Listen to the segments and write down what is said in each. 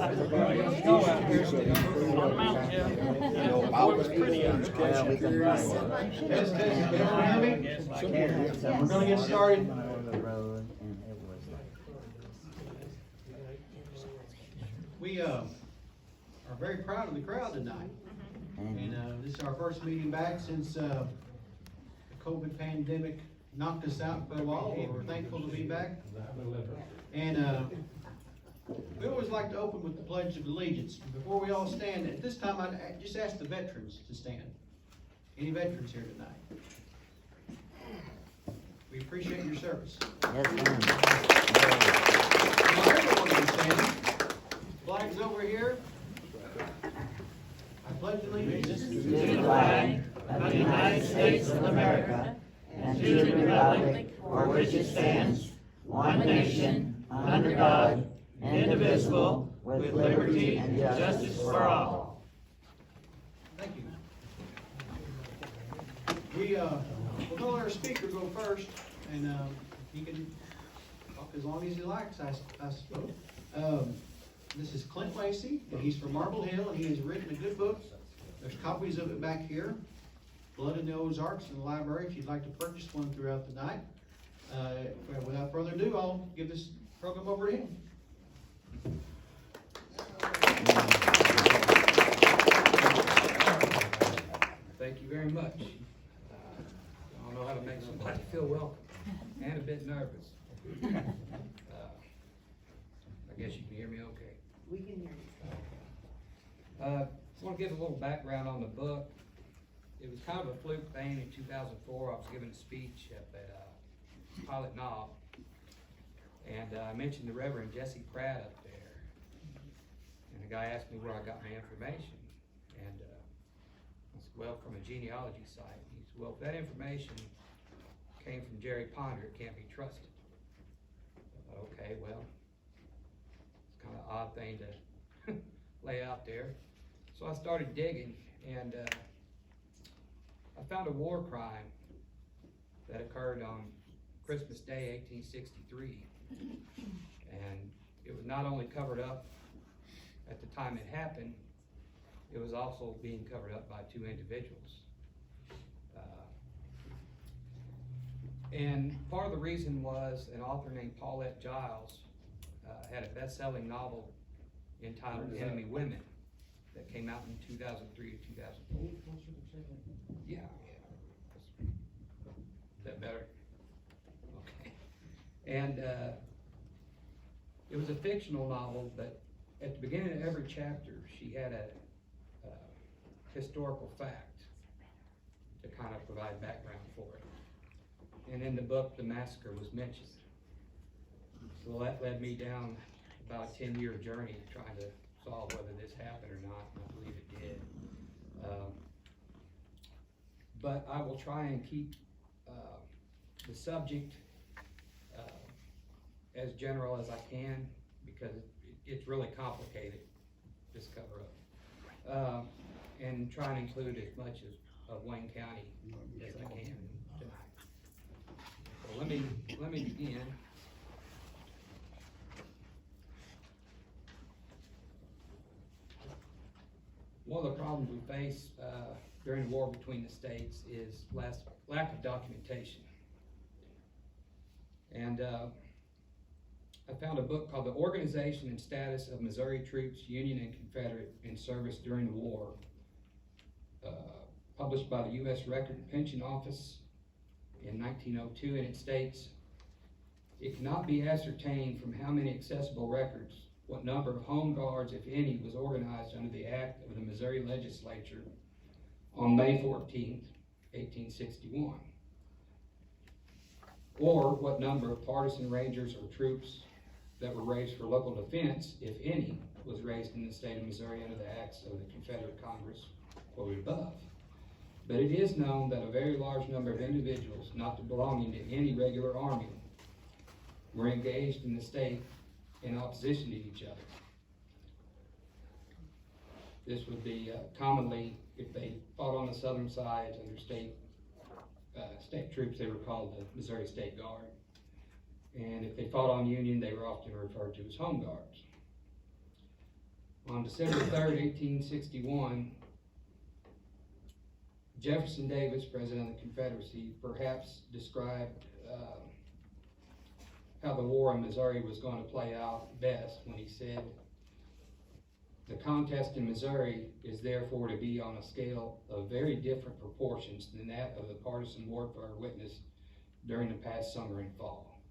Go out there on the mountain, yeah. Before it was pretty out there. Test, can everyone hear me? We're gonna get started. We are very proud of the crowd tonight. And this is our first meeting back since the COVID pandemic knocked us out for a while. We're thankful to be back. And we always like to open with the Pledge of Allegiance. Before we all stand, at this time I'd just ask the veterans to stand. Any veterans here tonight? We appreciate your service. Yes, ma'am. Now everyone can stand. Flags over here. I pledge allegiance To the flag of the United States of America and to the republic for which it stands, one nation, under God, indivisible, with liberty and justice for all. Thank you. We'll let our speaker go first, and he can talk as long as he likes, I suppose. This is Clint Lacy, and he's from Marble Hill, and he has written a good book. There's copies of it back here. Blood in the Ozarks in the library if you'd like to purchase one throughout the night. Without further ado, I'll give this program over to him. Thank you very much. I don't know how to make somebody feel welcome and a bit nervous. I guess you can hear me okay. We can hear you. I want to give a little background on the book. It was kind of a fluke thing. In 2004, I was giving a speech up at Pilot Knob, and I mentioned the Reverend Jesse Pratt up there. And the guy asked me where I got my information, and I said, well, from a genealogy site. He said, well, if that information came from Jerry Ponder, it can't be trusted. I thought, okay, well, it's kind of an odd thing to lay out there. So I started digging, and I found a war crime that occurred on Christmas Day, 1863. And it was not only covered up at the time it happened, it was also being covered up by two individuals. And part of the reason was an author named Paulette Giles had a best-selling novel entitled Enemy Women that came out in 2003 to 2004. Yeah. Is that better? Okay. And it was a fictional novel, but at the beginning of every chapter, she had a historical fact to kind of provide background for it. And in the book, the massacre was mentioned. So that led me down about a 10-year journey trying to solve whether this happened or not, and I believe it did. But I will try and keep the subject as general as I can, because it's really complicated, this cover-up. And try and include as much of Wayne County as I can tonight. So let me begin. One of the problems we face during the war between the states is lack of documentation. And I found a book called The Organization and Status of Missouri Troops, Union and Confederate, in Service During the War, published by the U.S. Record and Pension Office in 1902, and it states, it cannot be ascertained from how many accessible records what number of home guards, if any, was organized under the act of the Missouri Legislature on May 14th, 1861. Or what number of partisan rangers or troops that were raised for local defense, if any, was raised in the state of Missouri under the acts of the Confederate Congress quoted above. But it is known that a very large number of individuals not belonging to any regular army were engaged in the state in opposition to each other. This would be commonly, if they fought on the southern side under state troops, they were called the Missouri State Guard. And if they fought on Union, they were often referred to as Home Guards. On December 3rd, 1861, Jefferson Davis, President of the Confederacy, perhaps described how the war in Missouri was going to play out best when he said, "The contest in Missouri is therefore to be on a scale of very different proportions than that of the partisan warfare witnessed during the past summer and fall."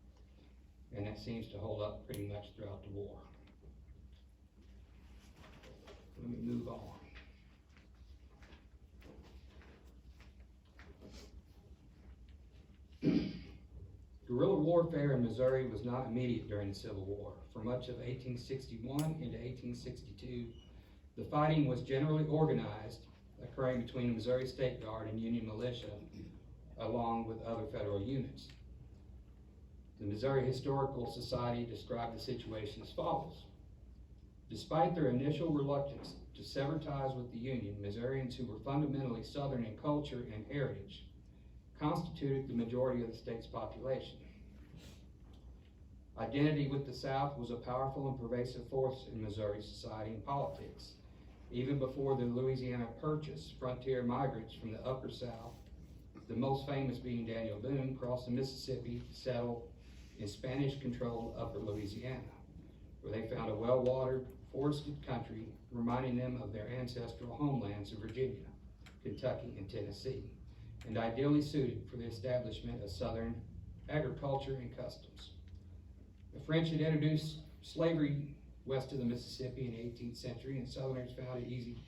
And that seems to hold up pretty much throughout the war. Let me move on. Guerrilla warfare in Missouri was not immediate during the Civil War. For much of 1861 into 1862, the fighting was generally organized, occurring between the Missouri State Guard and Union militia, along with other federal units. The Missouri Historical Society described the situation as follows. Despite their initial reluctance to sever ties with the Union, Missourians who were fundamentally Southern in culture and heritage constituted the majority of the state's population. Identity with the South was a powerful and pervasive force in Missouri society and politics. Even before the Louisiana Purchase, frontier migrants from the Upper South, the most famous being Daniel Boone, crossed the Mississippi to settle in Spanish-controlled Upper Louisiana, where they found a well-watered, forested country reminding them of their ancestral homelands of Virginia, Kentucky, and Tennessee, and ideally suited for the establishment of Southern agriculture and customs. The French had introduced slavery west of the Mississippi in the 18th century, and Southerners found it easy to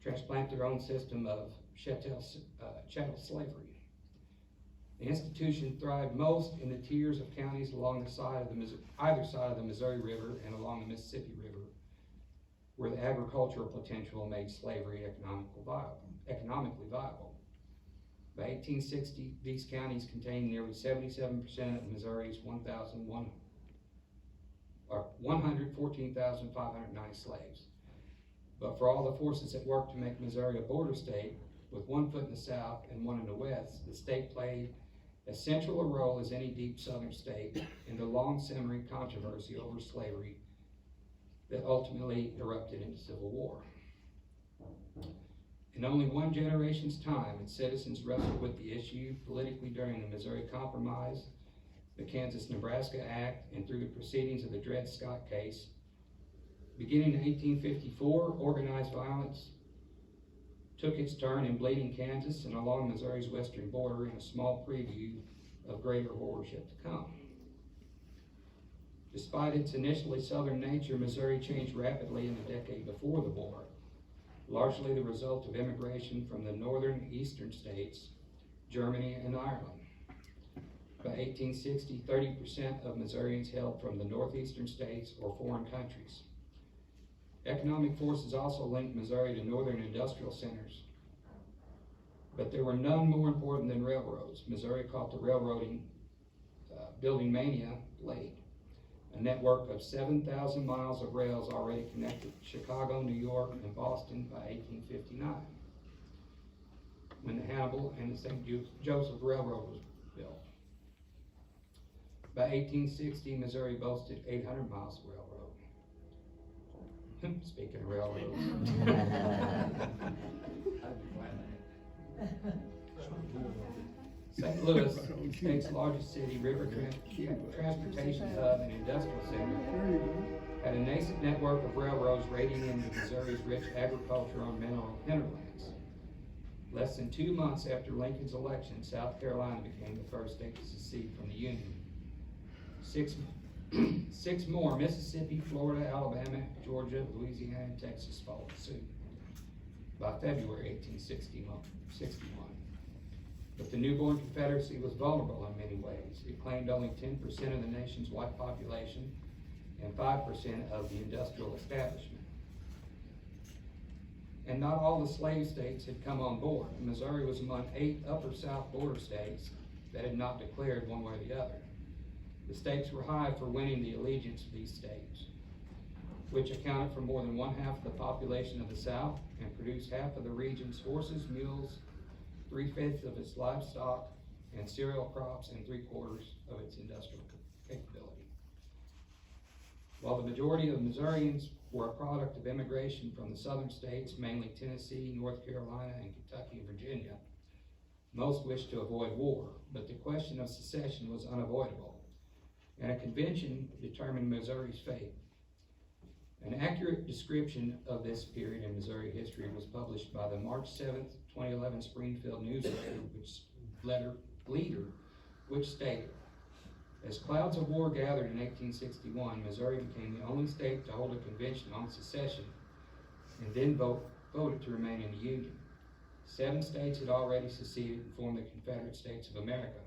transplant their own system of chattel slavery. The institution thrived most in the tiers of counties along the side of either side of the Missouri River and along the Mississippi River, where the agricultural potential made slavery economically viable. By 1860, these counties contained nearly 77% of Missouri's 114,509 slaves. But for all the forces that worked to make Missouri a border state, with one foot in the South and one in the West, the state played as central a role as any deep Southern state in the long simmering controversy over slavery that ultimately erupted into civil war. In only one generation's time, its citizens wrestled with the issue politically during the Missouri Compromise, the Kansas-Nebraska Act, and through the proceedings of the Dred Scott case. Beginning in 1854, organized violence took its turn in Bleeding, Kansas, and along Missouri's western border, in a small preview of greater horrors yet to come. Despite its initially southern nature, Missouri changed rapidly in the decade before the war, largely the result of immigration from the northern eastern states, Germany, and Ireland. By 1860, 30% of Missourians hailed from the northeastern states or foreign countries. Economic forces also linked Missouri to northern industrial centers, but there were none more important than railroads. Missouri caught the railroading building mania late. A network of 7,000 miles of rails already connected Chicago, New York, and Boston by 1859, when the Hannibal and the St. Joseph Railroad was built. By 1860, Missouri boasted 800 miles of railroad. Speaking of railroads. St. Louis, the state's largest city, river transportation hub, and industrial center, had a nascent network of railroads radiating into Missouri's rich agricultural and mineral hinterlands. Less than 2 months after Lincoln's election, South Carolina became the first state to secede from the Union. Six more, Mississippi, Florida, Alabama, Georgia, Louisiana, and Texas, followed suit by February 1861. But the newborn Confederacy was vulnerable in many ways. It claimed only 10% of the nation's white population and 5% of the industrial establishment. And not all the slave states had come on board. Missouri was among 8 upper South border states that had not declared one way or the other. The stakes were high for winning the allegiance of these states, which accounted for more than 1/2 of the population of the South and produced half of the region's horses, mules, 3/5 of its livestock and cereal crops, and 3/4 of its industrial capability. While the majority of Missourians were a product of immigration from the southern states, mainly Tennessee, North Carolina, and Kentucky and Virginia, most wished to avoid war, but the question of secession was unavoidable, and a convention determined Missouri's fate. An accurate description of this period in Missouri history was published by the March 7th, 2011 Springfield newsletter, which stated, as clouds of war gathered in 1861, Missouri became the only state to hold a convention on secession and then voted to remain in the Union. 7 states had already seceded and formed the Confederate States of America.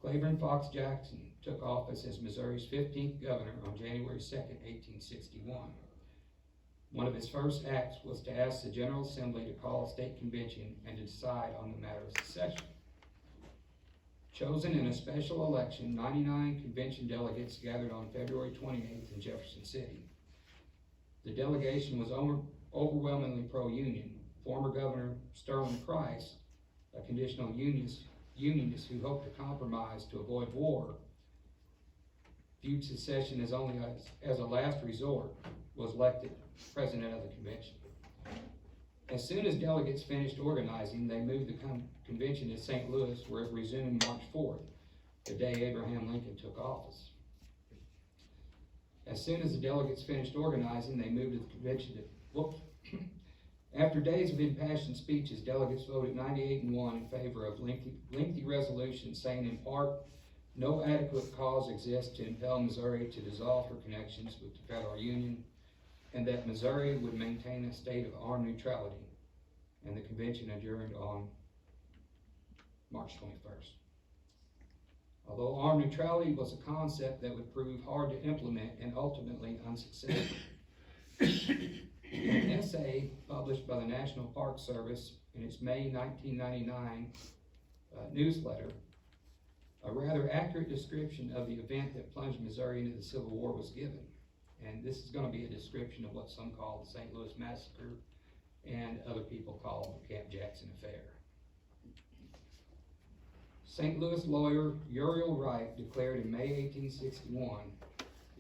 Claiborne Fox Jackson took office as Missouri's 15th governor on January 2nd, 1861. One of his first acts was to ask the General Assembly to call a state convention and to decide on the matter of secession. Chosen in a special election, 99 convention delegates gathered on February 28th in Jefferson City. The delegation was overwhelmingly pro-Union. Former Governor Sterling Price, a conditional unionist who hoped to compromise to avoid war, viewed secession as only as a last resort, was elected president of the convention. As soon as delegates finished organizing, they moved the convention to St. Louis, where it resumed March 4th, the day Abraham Lincoln took office. As soon as the delegates finished organizing, they moved the convention to, After days of impassioned speeches, delegates voted 98-1 in favor of lengthy resolutions saying in part, no adequate cause exists to impel Missouri to dissolve her connections with the federal union, and that Missouri would maintain a state of armed neutrality, and the convention adjourned on March 21st. Although armed neutrality was a concept that would prove hard to implement and ultimately unsuccessful, in an essay published by the National Park Service in its May 1999 newsletter, a rather accurate description of the event that plunged Missouri into the Civil War was given. And this is going to be a description of what some call the St. Louis Massacre and other people call the Camp Jackson Affair. St. Louis lawyer Uriel Wright declared in May 1861,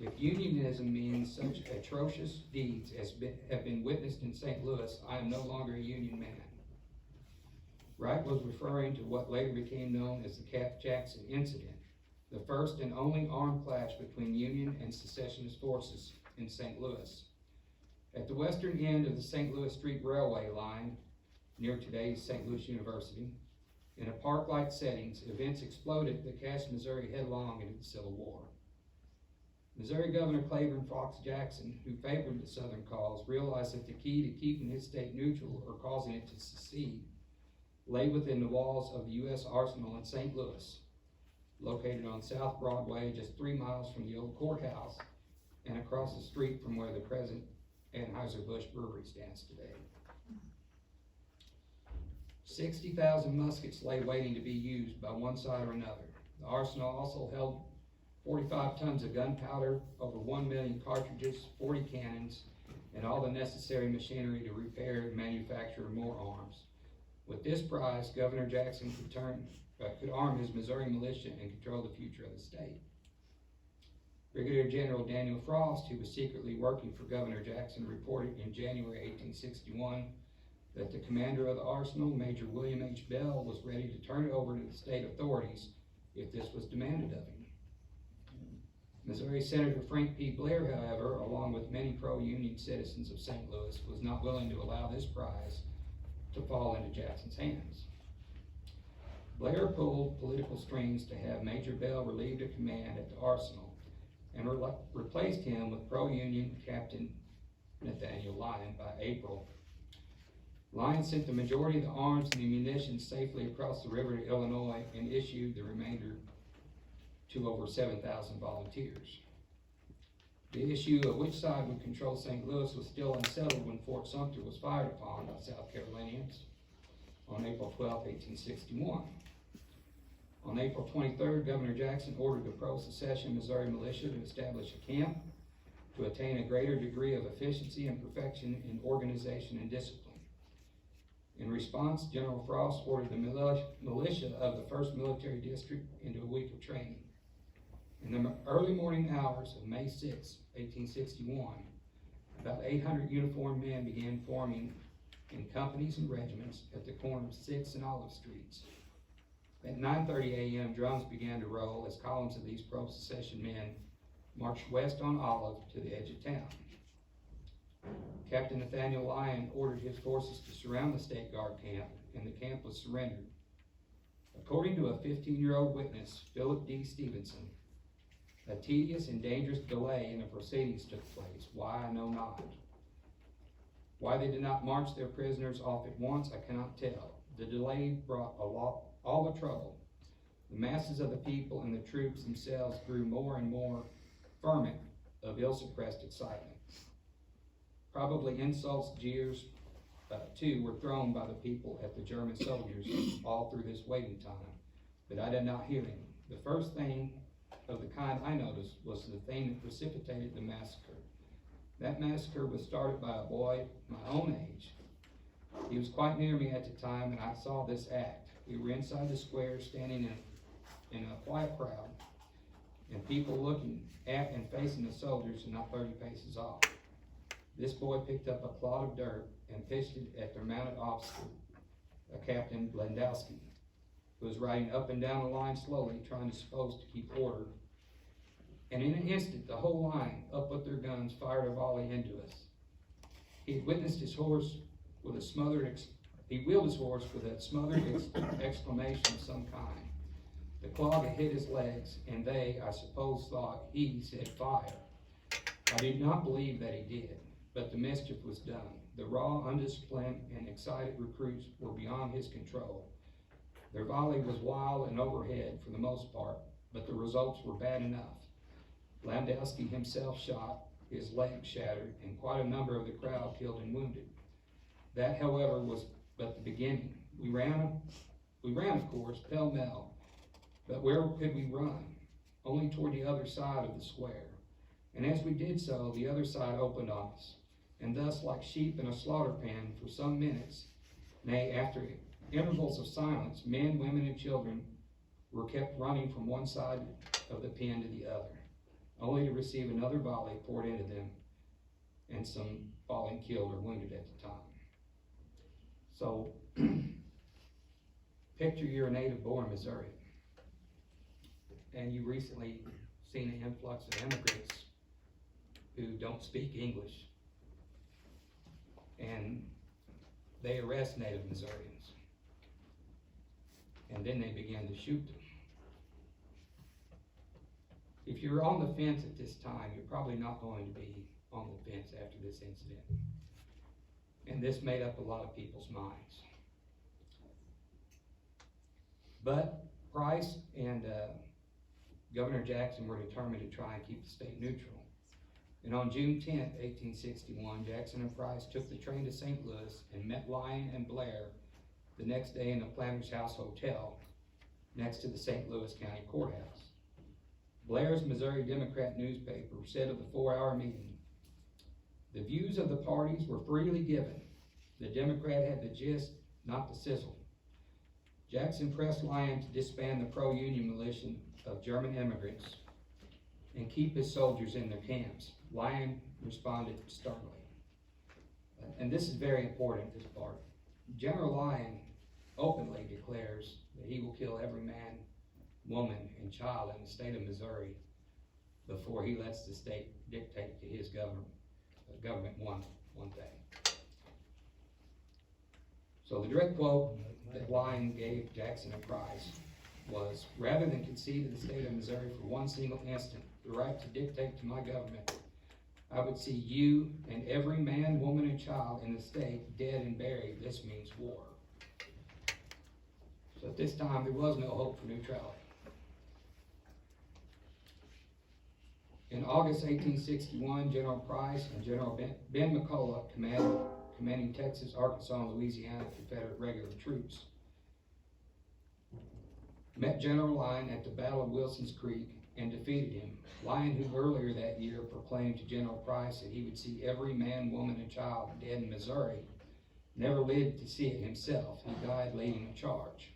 if unionism means such atrocious deeds as have been witnessed in St. Louis, I am no longer a Union man. Wright was referring to what later became known as the Camp Jackson incident, the first and only armed clash between Union and secessionist forces in St. Louis. At the western end of the St. Louis Street Railway line, near today's St. Louis University, in a park-like settings, events exploded that cast Missouri headlong into the Civil War. Missouri Governor Claiborne Fox Jackson, who favored the Southern cause, realized that the key to keeping his state neutral or causing it to secede lay within the walls of the U.S. Arsenal in St. Louis, located on South Broadway just 3 miles from the old courthouse and across the street from where the present Anheuser-Busch Brewery stands today. 60,000 muskets lay waiting to be used by one side or another. The arsenal also held 45 tons of gunpowder, over 1 million cartridges, 40 cannons, and all the necessary machinery to repair and manufacture more arms. With this prize, Governor Jackson could arm his Missouri militia and control the future of the state. Brigadier General Daniel Frost, who was secretly working for Governor Jackson, reported in January 1861 that the commander of the arsenal, Major William H. Bell, was ready to turn it over to the state authorities if this was demanded of him. Missouri Senator Frank P. Blair, however, along with many pro-Union citizens of St. Louis, was not willing to allow this prize to fall into Jackson's hands. Blair pulled political strings to have Major Bell relieved of command at the arsenal and replaced him with pro-Union Captain Nathaniel Lyon by April. Lyon sent the majority of the arms and the munitions safely across the river to Illinois and issued the remainder to over 7,000 volunteers. The issue of which side would control St. Louis was still unsettled when Fort Sumter was fired upon by South Carolinians on April 12, 1861. On April 23rd, Governor Jackson ordered the pro-secession Missouri militia to establish a camp to attain a greater degree of efficiency and perfection in organization and discipline. In response, General Frost ordered the militia of the 1st Military District into a week of training. In the early morning hours of May 6, 1861, about 800 uniformed men began forming in companies and regiments at the corner of 6th and Olive Streets. At 9:30 a.m., drums began to roll as columns of these pro-secession men marched west on Olive to the edge of town. Captain Nathaniel Lyon ordered his forces to surround the State Guard camp, and the camp was surrendered. According to a 15-year-old witness, Philip D. Stevenson, a tedious and dangerous delay in the proceedings took place. Why, I know not. Why they did not march their prisoners off at once, I cannot tell. The delay brought all the trouble. The masses of the people and the troops themselves grew more and more ferment of ill-suppressed excitement. Probably insults, jeers, too, were thrown by the people at the German soldiers all through this waiting time, but I did not hear any. The first thing of the kind I noticed was the thing that precipitated the massacre. That massacre was started by a boy my own age. He was quite near me at the time, and I saw this act. We were inside the square, standing in a quiet crowd, and people looking at and facing the soldiers and not 30 paces off. This boy picked up a clod of dirt and pitched it at their mounted officer, Captain Landowski, who was riding up and down the line slowly, trying to suppose to keep order. And in an instant, the whole line, up with their guns, fired a volley into us. He had witnessed his horse with a smothered, he wheeled his horse with a smothered exclamation of some kind. The clog had hit his legs, and they, I suppose, thought he said fire. I did not believe that he did, but the mischief was done. The raw, undisciplined, and excited recruits were beyond his control. Their volley was wild and overhead for the most part, but the results were bad enough. Landowski himself shot, his leg shattered, and quite a number of the crowd killed and wounded. That, however, was but the beginning. We ran, of course, pell-mell, but where could we run? Only toward the other side of the square. And as we did so, the other side opened on us, and thus, like sheep in a slaughter pen, for some minutes, nay, after intervals of silence, men, women, and children were kept running from one side of the pen to the other, only to receive another volley poured into them, and some falling killed or wounded at the time. So, picture you're a native-born Missourian, and you recently seen an influx of immigrants who don't speak English, and they arrest native Missourians, and then they begin to shoot them. If you're on the fence at this time, you're probably not going to be on the fence after this incident. And this made up a lot of people's minds. But Price and Governor Jackson were determined to try and keep the state neutral. And on June 10, 1861, Jackson and Price took the train to St. Louis and met Lyon and Blair the next day in the Planter's House Hotel next to the St. Louis County Courthouse. Blair's Missouri Democrat newspaper said of the 4-hour meeting, "The views of the parties were freely given. The Democrat had the gist, not the sizzle." Jackson pressed Lyon to disband the pro-union militia of German immigrants and keep his soldiers in their camps. Lyon responded sternly. And this is very important, this part. General Lyon openly declares that he will kill every man, woman, and child in the state of Missouri before he lets the state dictate to his government one thing. So the direct quote that Lyon gave Jackson and Price was, "Rather than concede to the state of Missouri for one single instant the right to dictate to my government, I would see you and every man, woman, and child in the state dead and buried. This means war." So at this time, there was no hope for neutrality. In August 1861, General Price and General Ben McCulloch, commanding Texas, Arkansas, and Louisiana Confederate regular troops, met General Lyon at the Battle of Wilson's Creek and defeated him. Lyon, who earlier that year proclaimed to General Price that he would see every man, woman, and child dead in Missouri, never lived to see it himself. He died leading a charge.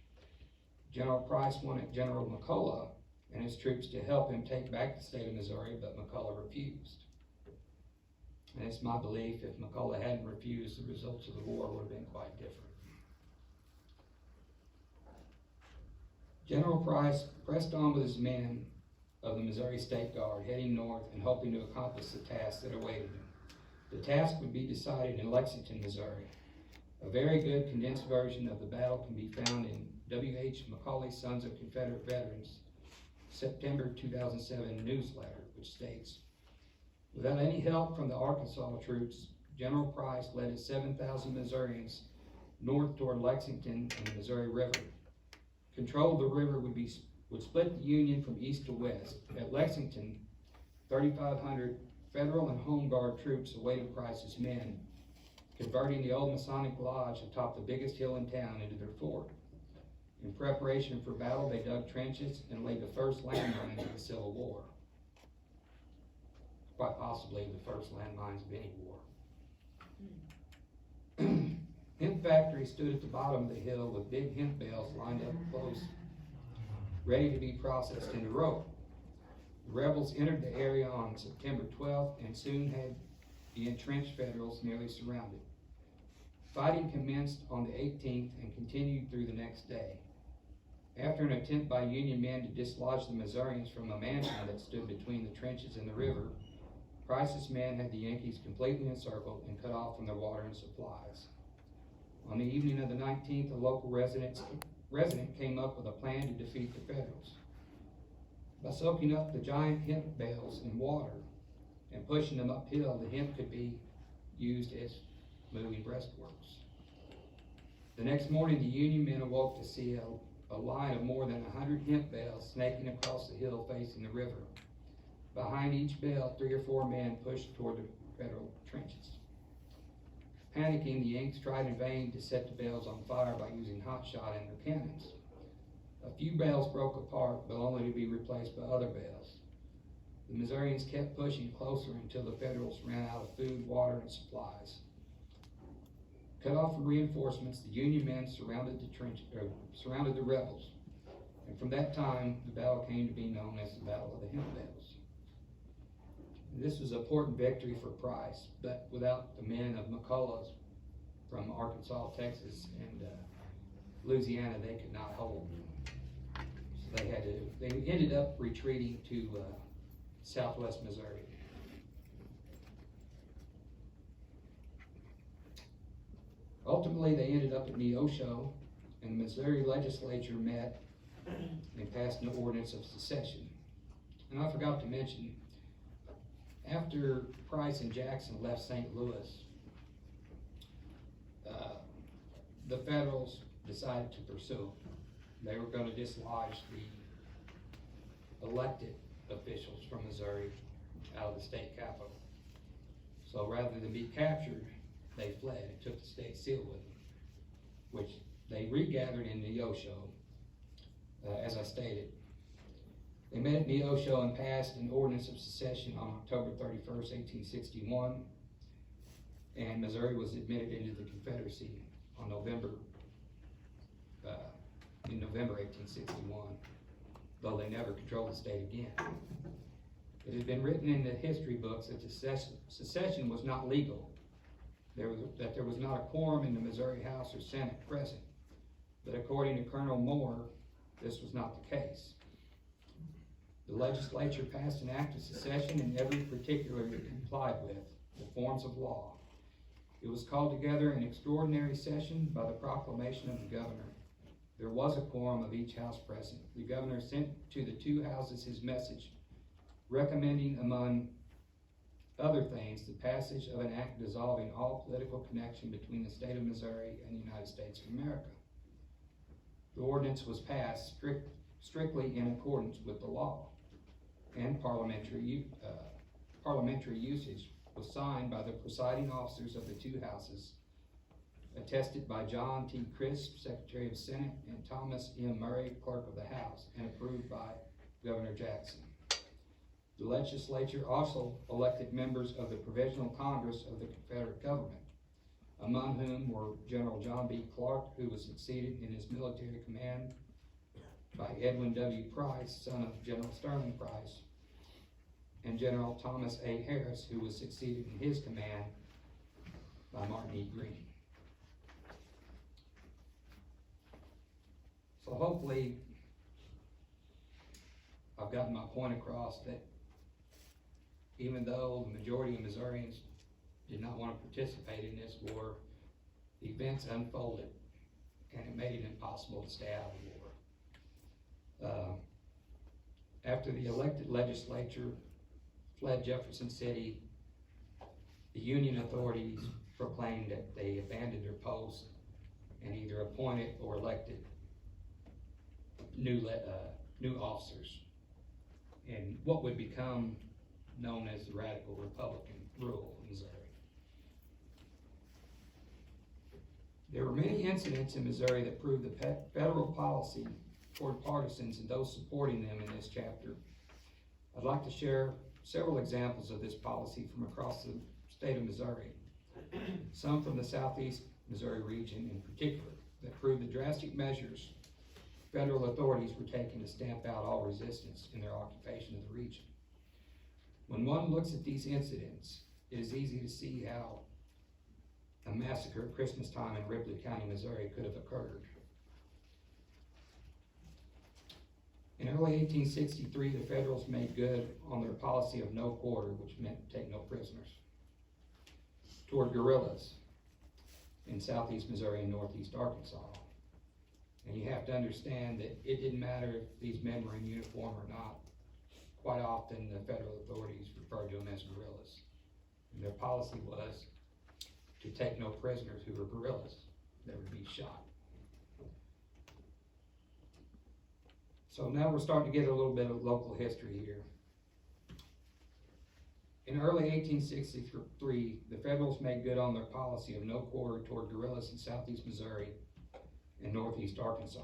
General Price wanted General McCulloch and his troops to help him take back the state of Missouri, but McCulloch refused. And it's my belief if McCulloch hadn't refused, the results of the war would have been quite different. General Price pressed on with his men of the Missouri State Guard, heading north and hoping to accomplish the task that awaited him. The task would be decided in Lexington, Missouri. A very good condensed version of the battle can be found in W.H. Macaulay's Sons of Confederate Veterans, September 2007 newsletter, which states, "Without any help from the Arkansas troops, General Price led his 7,000 Missourians north toward Lexington and the Missouri River. Control of the river would split the Union from east to west. At Lexington, 3,500 Federal and Home Guard troops awaited Price's men, converting the old Masonic Lodge atop the biggest hill in town into their fort. In preparation for battle, they dug trenches and laid the first landmines of the Civil War. Quite possibly the first landmines of any war. Hemp factories stood at the bottom of the hill with big hemp bales lined up close, ready to be processed into rope. The rebels entered the area on September 12th and soon had the entrenched Federals nearly surrounded. Fighting commenced on the 18th and continued through the next day. After an attempt by Union men to dislodge the Missourians from a mansion that stood between the trenches and the river, Price's men had the Yankees completely encircled and cut off from their water and supplies. On the evening of the 19th, a local resident came up with a plan to defeat the Federals. By soaking up the giant hemp bales in water and pushing them uphill, the hemp could be used as moving breastworks. The next morning, the Union men awoke to see a line of more than 100 hemp bales snaking across the hill facing the river. Behind each bale, 3 or 4 men pushed toward the Federal trenches. Panicking, the Yanks tried in vain to set the bales on fire by using hot shot in their cannons. A few bales broke apart, but only to be replaced by other bales. The Missourians kept pushing closer until the Federals ran out of food, water, and supplies. Cut off from reinforcements, the Union men surrounded the rebels, and from that time, the battle came to be known as the Battle of the Hemp Bales. This was an important victory for Price, but without the men of McCulloch from Arkansas, Texas, and Louisiana, they could not hold. So they ended up retreating to southwest Missouri. Ultimately, they ended up at Neosho, and the Missouri legislature met and passed an ordinance of secession. And I forgot to mention, after Price and Jackson left St. Louis, the Federals decided to pursue. They were going to dislodge the elected officials from Missouri out of the state capital. So rather than be captured, they fled and took the state seal with them, which they regathered in Neosho, as I stated. They met at Neosho and passed an ordinance of secession on October 31st, 1861, and Missouri was admitted into the Confederacy on November 1861, though they never controlled the state again. It has been written in the history books that secession was not legal, that there was not a quorum in the Missouri House or Senate present, but according to Colonel Moore, this was not the case. The legislature passed an act of secession in every particular it complied with the forms of law. It was called together in extraordinary session by the proclamation of the governor. There was a quorum of each house present. The governor sent to the 2 houses his message, recommending, among other things, the passage of an act dissolving all political connection between the state of Missouri and the United States of America. The ordinance was passed strictly in accordance with the law, and parliamentary usage was signed by the presiding officers of the 2 houses, attested by John T. Crisp, Secretary of Senate, and Thomas M. Murray, Clerk of the House, and approved by Governor Jackson. The legislature also elected members of the Provisional Congress of the Confederate government, among whom were General John B. Clark, who was succeeded in his military command by Edwin W. Price, son of General Sterling Price, and General Thomas A. Harris, who was succeeded in his command by Martin E. Green. So hopefully I've gotten my point across that even though the majority of Missourians did not want to participate in this war, the events unfolded and it made it impossible to stay out of the war. After the elected legislature fled Jefferson City, the Union authorities proclaimed that they abandoned their post and either appointed or elected new officers in what would become known as the Radical Republican rule of Missouri. There were many incidents in Missouri that proved the federal policy toward partisans and those supporting them in this chapter. I'd like to share several examples of this policy from across the state of Missouri, some from the southeast Missouri region in particular, that prove the drastic measures federal authorities were taking to stamp out all resistance in their occupation of the region. When one looks at these incidents, it is easy to see how a massacre at Christmas time in Ripley County, Missouri could have occurred. In early 1863, the Federals made good on their policy of no quarter, which meant take no prisoners, toward guerrillas in southeast Missouri and northeast Arkansas. And you have to understand that it didn't matter if these men were in uniform or not. Quite often, the federal authorities referred to them as guerrillas. And their policy was to take no prisoners who were guerrillas. They would be shot. So now we're starting to get a little bit of local history here. In early 1863, the Federals made good on their policy of no quarter toward guerrillas in southeast Missouri and northeast Arkansas.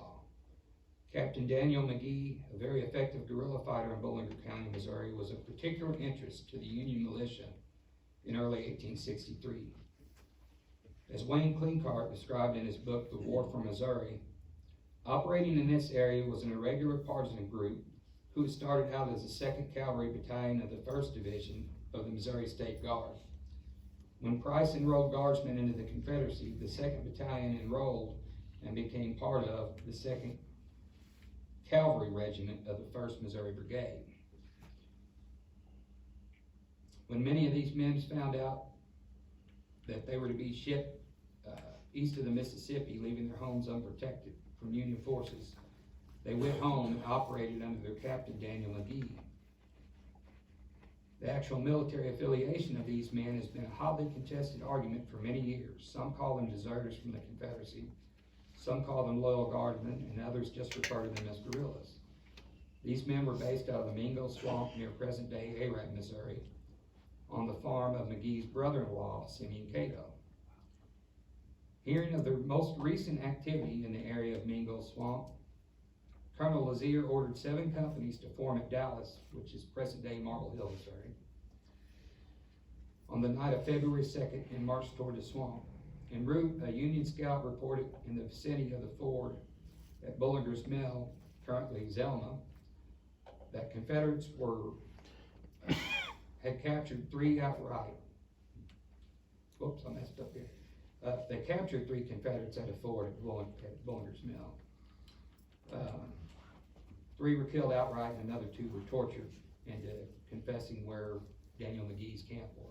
Captain Daniel McGee, a very effective guerrilla fighter in Bollinger County, Missouri, was of particular interest to the Union militia in early 1863. As Wayne Cleancart described in his book, The War for Missouri, operating in this area was an irregular partisan group who started out as the 2nd Cavalry Battalion of the 1st Division of the Missouri State Guard. When Price enrolled Guardsmen into the Confederacy, the 2nd Battalion enrolled and became part of the 2nd Cavalry Regiment of the 1st Missouri Brigade. When many of these men found out that they were to be shipped east of the Mississippi, leaving their homes unprotected from Union forces, they went home and operated under their captain, Daniel McGee. The actual military affiliation of these men has been a hotly contested argument for many years. Some call them deserters from the Confederacy, some call them loyal guardsmen, and others just refer to them as guerrillas. These men were based out of the Mingo Swamp near present-day Arab, Missouri, on the farm of McGee's brother-in-law, Simeon Cato. Hearing of the most recent activity in the area of Mingo Swamp, Colonel Lazier ordered 7 companies to form at Dallas, which is present-day Marble Hill, Missouri, on the night of February 2nd and marched toward the swamp. En route, a Union scout reported in the vicinity of the ford at Bollinger's Mill, currently Zelma, that Confederates had captured 3 outright. Whoops, I messed up here. They captured 3 Confederates at a ford at Bollinger's Mill. 3 were killed outright and another 2 were tortured into confessing where Daniel McGee's camp was.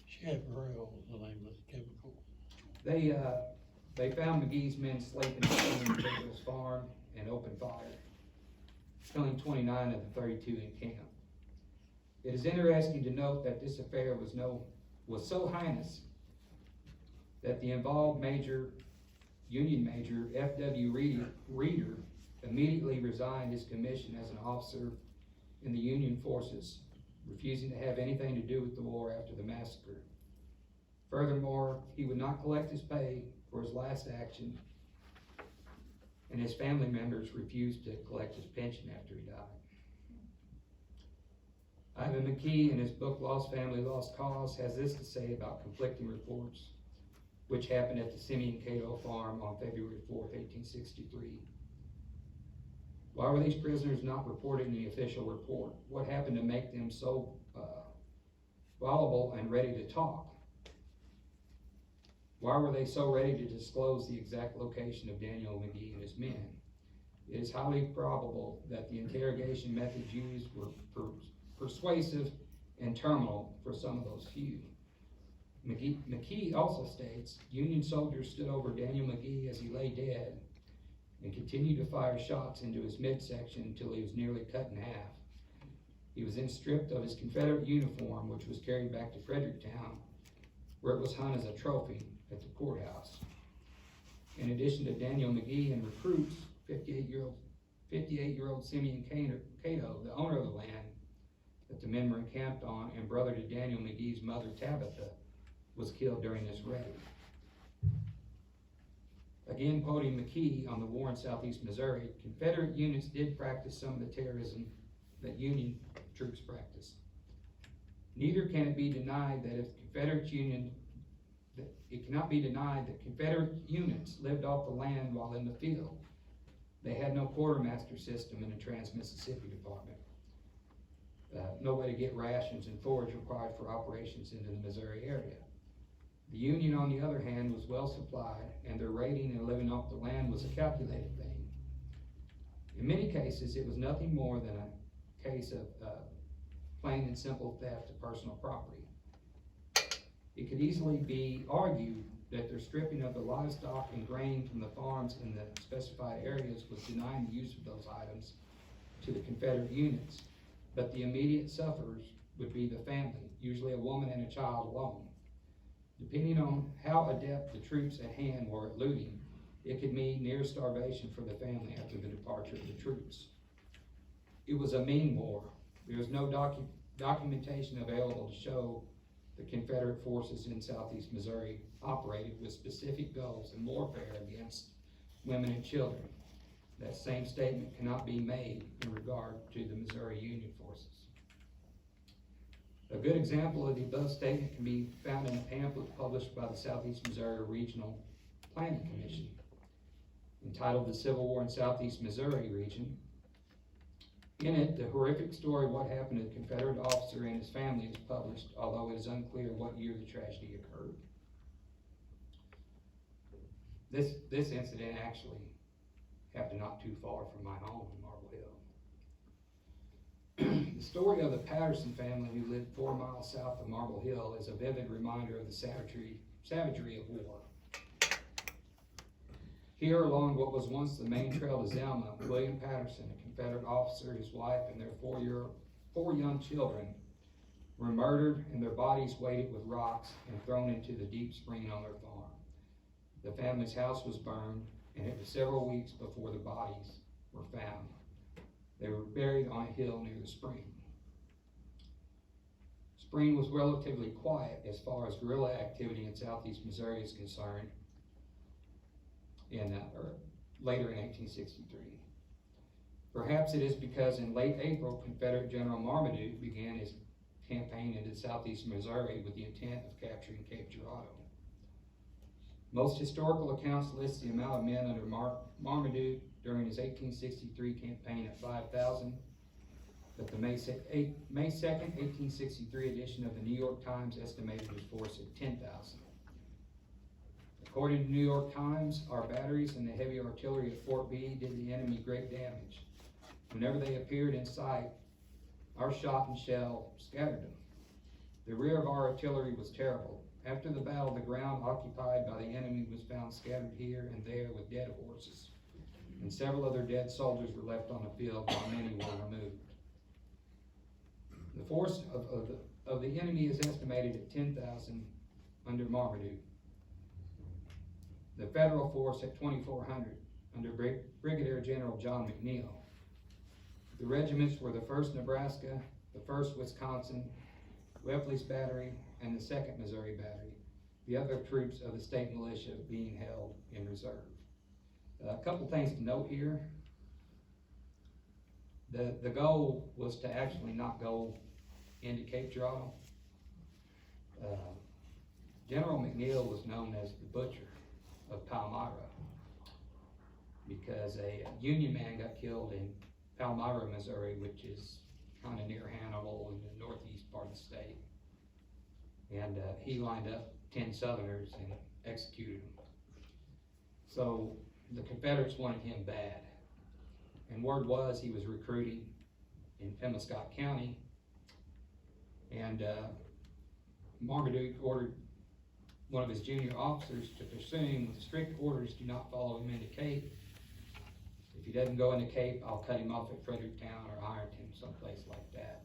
Chaparral is the name of the chemical. They found McGee's men sleeping on the Foothills farm and opened fire, killing 29 of the 32 in camp. It is interesting to note that this affair was so heinous that the involved Union Major F.W. Reeder immediately resigned his commission as an officer in the Union forces, refusing to have anything to do with the war after the massacre. Furthermore, he would not collect his pay for his last action, and his family members refused to collect his pension after he died. Ivan McKee, in his book Lost Family, Lost Cause, has this to say about conflicting reports, which happened at the Simeon Cato farm on February 4th, 1863. Why were these prisoners not reported in the official report? What happened to make them so voluble and ready to talk? Why were they so ready to disclose the exact location of Daniel McGee and his men? It is highly probable that the interrogation methods used were persuasive and terminal for some of those few. McKee also states, Union soldiers stood over Daniel McGee as he lay dead and continued to fire shots into his midsection until he was nearly cut in half. He was then stripped of his Confederate uniform, which was carried back to Fredericktown, where it was hung as a trophy at the courthouse. In addition to Daniel McGee and recruits, 58-year-old Simeon Cato, the owner of the land that the men were encamped on, and brother to Daniel McGee's mother, Tabitha, was killed during this raid. Again, quoting McKee on the war in southeast Missouri, Confederate units did practice some of the terrorism that Union troops practiced. Neither can it be denied that it cannot be denied that Confederate units lived off the land while in the field. They had no quartermaster system in the Trans-Mississippi Department. No way to get rations and forage required for operations into the Missouri area. The Union, on the other hand, was well supplied, and their raiding and living off the land was a calculated thing. In many cases, it was nothing more than a case of plain and simple theft of personal property. It could easily be argued that their stripping of the livestock and grain from the farms in the specified areas was denying the use of those items to the Confederate units, but the immediate sufferers would be the family, usually a woman and a child alone. Depending on how adept the troops at hand were at looting, it could mean near starvation for the family after the departure of the troops. It was a mean war. There was no documentation available to show the Confederate forces in southeast Missouri operated with specific goals in warfare against women and children. That same statement cannot be made in regard to the Missouri Union forces. A good example of the above statement can be found in a pamphlet published by the Southeast Missouri Regional Planning Commission, entitled The Civil War in Southeast Missouri Region. In it, the horrific story of what happened to the Confederate officer and his family is published, although it is unclear what year the tragedy occurred. This incident actually happened not too far from my home in Marble Hill. The story of the Patterson family, who lived 4 miles south of Marble Hill, is a vivid reminder of the savagery of war. Here, along what was once the main trail to Zelma, William Patterson, a Confederate officer, his wife, and their four young children were murdered, and their bodies weighted with rocks and thrown into the deep spring on their farm. The family's house was burned, and it was several weeks before the bodies were found. They were buried on a hill near the spring. Spring was relatively quiet as far as guerrilla activity in southeast Missouri is concerned later in 1863. Perhaps it is because in late April, Confederate General Marmaduke began his campaign into southeast Missouri with the intent of capturing Cape Girardeau. Most historical accounts list the amount of men under Marmaduke during his 1863 campaign at 5,000, but the May 2nd, 1863 edition of the New York Times estimated his force at 10,000. According to the New York Times, our batteries and the heavy artillery at Fort B did the enemy great damage. Whenever they appeared in sight, our shot and shell scattered them. The rear of our artillery was terrible. After the battle, the ground occupied by the enemy was found scattered here and there with dead horses, and several other dead soldiers were left on the field while many were removed. The force of the enemy is estimated at 10,000 under Marmaduke. The federal force at 2,400 under Brigadier General John McNeil. The regiments were the 1st Nebraska, the 1st Wisconsin, Webley's Battery, and the 2nd Missouri Battery, the other troops of the state militia being held in reserve. A couple things to note here. The goal was to actually not go into Cape Girardeau. General McNeil was known as the butcher of Palmyra because a Union man got killed in Palmyra, Missouri, which is kind of near Hannibal in the northeast part of the state. And he lined up 10 Southerners and executed them. So the Confederates wanted him bad. And word was he was recruiting in Foothills County. And Marmaduke ordered one of his junior officers to pursue him with strict orders: do not follow him into Cape. If he doesn't go into Cape, I'll cut him off at Fredericktown or Ironton, someplace like that.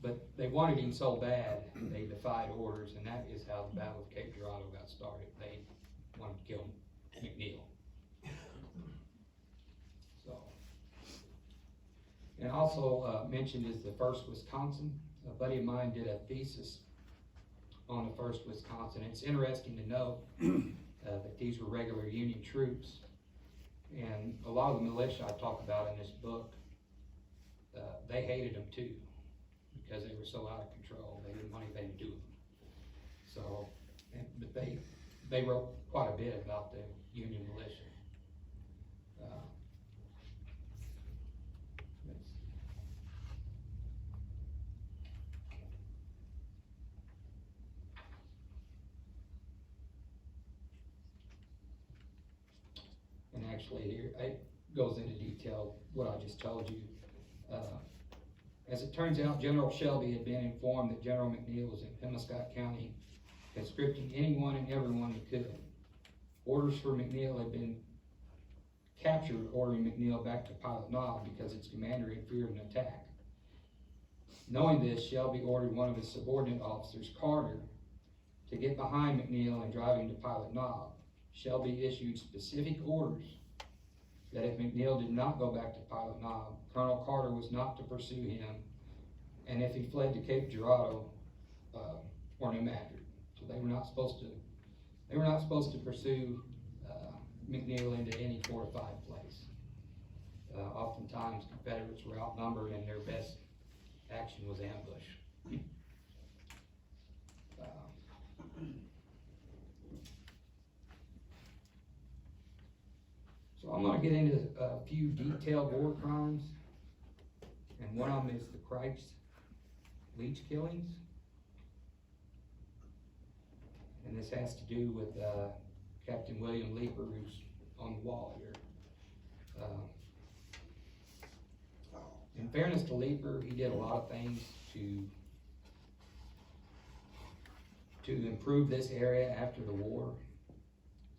But they wanted him so bad, they defied orders, and that is how the Battle of Cape Girardeau got started. They wanted to kill McNeil. So, and also mentioned is the 1st Wisconsin. A buddy of mine did a thesis on the 1st Wisconsin. It's interesting to know that these were regular Union troops, and a lot of the militia I talk about in this book, they hated them too, because they were so out of control. They didn't want anything to do with them. So, but they wrote quite a bit about the Union militia. And actually here, it goes into detail what I just told you. As it turns out, General Shelby had been informed that General McNeil was in Foothills County, conscripting anyone and everyone he could. Orders for McNeil had been captured, ordering McNeil back to Pilot Knob because its commander had feared an attack. Knowing this, Shelby ordered one of his subordinate officers, Carter, to get behind McNeil and drive him to Pilot Knob. Shelby issued specific orders that if McNeil did not go back to Pilot Knob, Colonel Carter was not to pursue him, and if he fled to Cape Girardeau or New Madrid. So they were not supposed to pursue McNeil into any fortified place. Oftentimes Confederates were outnumbered and their best action was ambush. So I'm going to get into a few detailed war crimes, and one of them is the Christ leech killings. And this has to do with Captain William Leeper, who's on the wall here. In fairness to Leeper, he did a lot of things to improve this area after the war.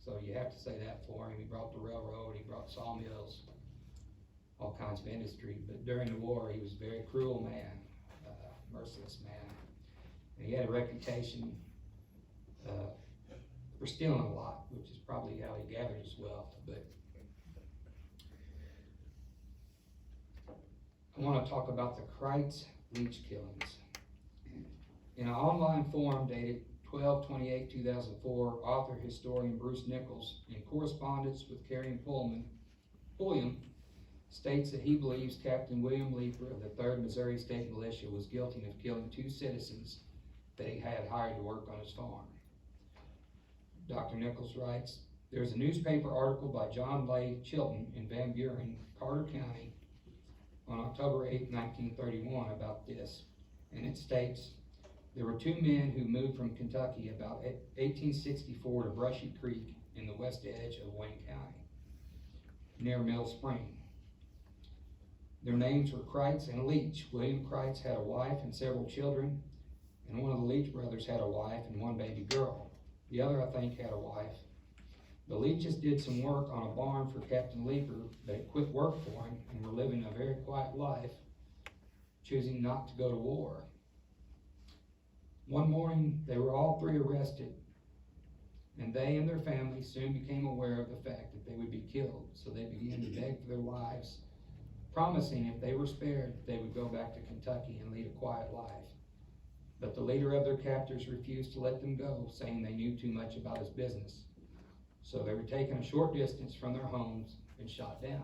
So you have to say that for him. He brought the railroad, he brought sawmills, all kinds of industry. But during the war, he was a very cruel man, merciless man. And he had a reputation for stealing a lot, which is probably how he gathered his wealth. But I want to talk about the Kreitz leech killings. In an online forum dated 12/28/2004, author historian Bruce Nichols, in correspondence with Carrion Pulliam, states that he believes Captain William Leeper of the 3rd Missouri State Militia was guilty of killing 2 citizens that he had hired to work on his farm. Dr. Nichols writes, there's a newspaper article by John Lay Chilton in Van Buren, Carter County, on October 8, 1931 about this, and it states, there were 2 men who moved from Kentucky about 1864 to Brushy Creek in the west edge of Wayne County, near Mill Spring. Their names were Kreitz and Leach. William Kreitz had a wife and several children, and one of the Leach brothers had a wife and 1 baby girl. The other, I think, had a wife. The Leaches did some work on a barn for Captain Leeper, but had quit work for him and were living a very quiet life, choosing not to go to war. One morning, they were all 3 arrested, and they and their families soon became aware of the fact that they would be killed, so they began to beg for their lives, promising if they were spared, they would go back to Kentucky and lead a quiet life. But the leader of their captors refused to let them go, saying they knew too much about his business. So they were taken a short distance from their homes and shot down.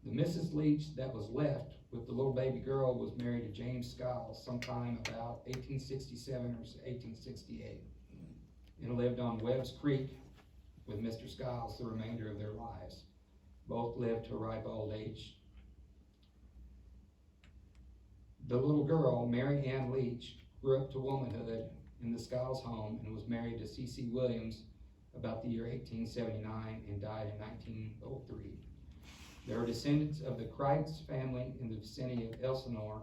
The Mrs. Leach that was left with the little baby girl was married to James Skiles sometime about 1867 or 1868, and lived on Webb's Creek with Mr. Skiles the remainder of their lives. Both lived to a ripe old age. The little girl, Mary Ann Leach, grew up to womanhood in the Skiles home and was married to C.C. Williams about the year 1879 and died in 1903. There are descendants of the Kreitz family in the vicinity of Elsinore.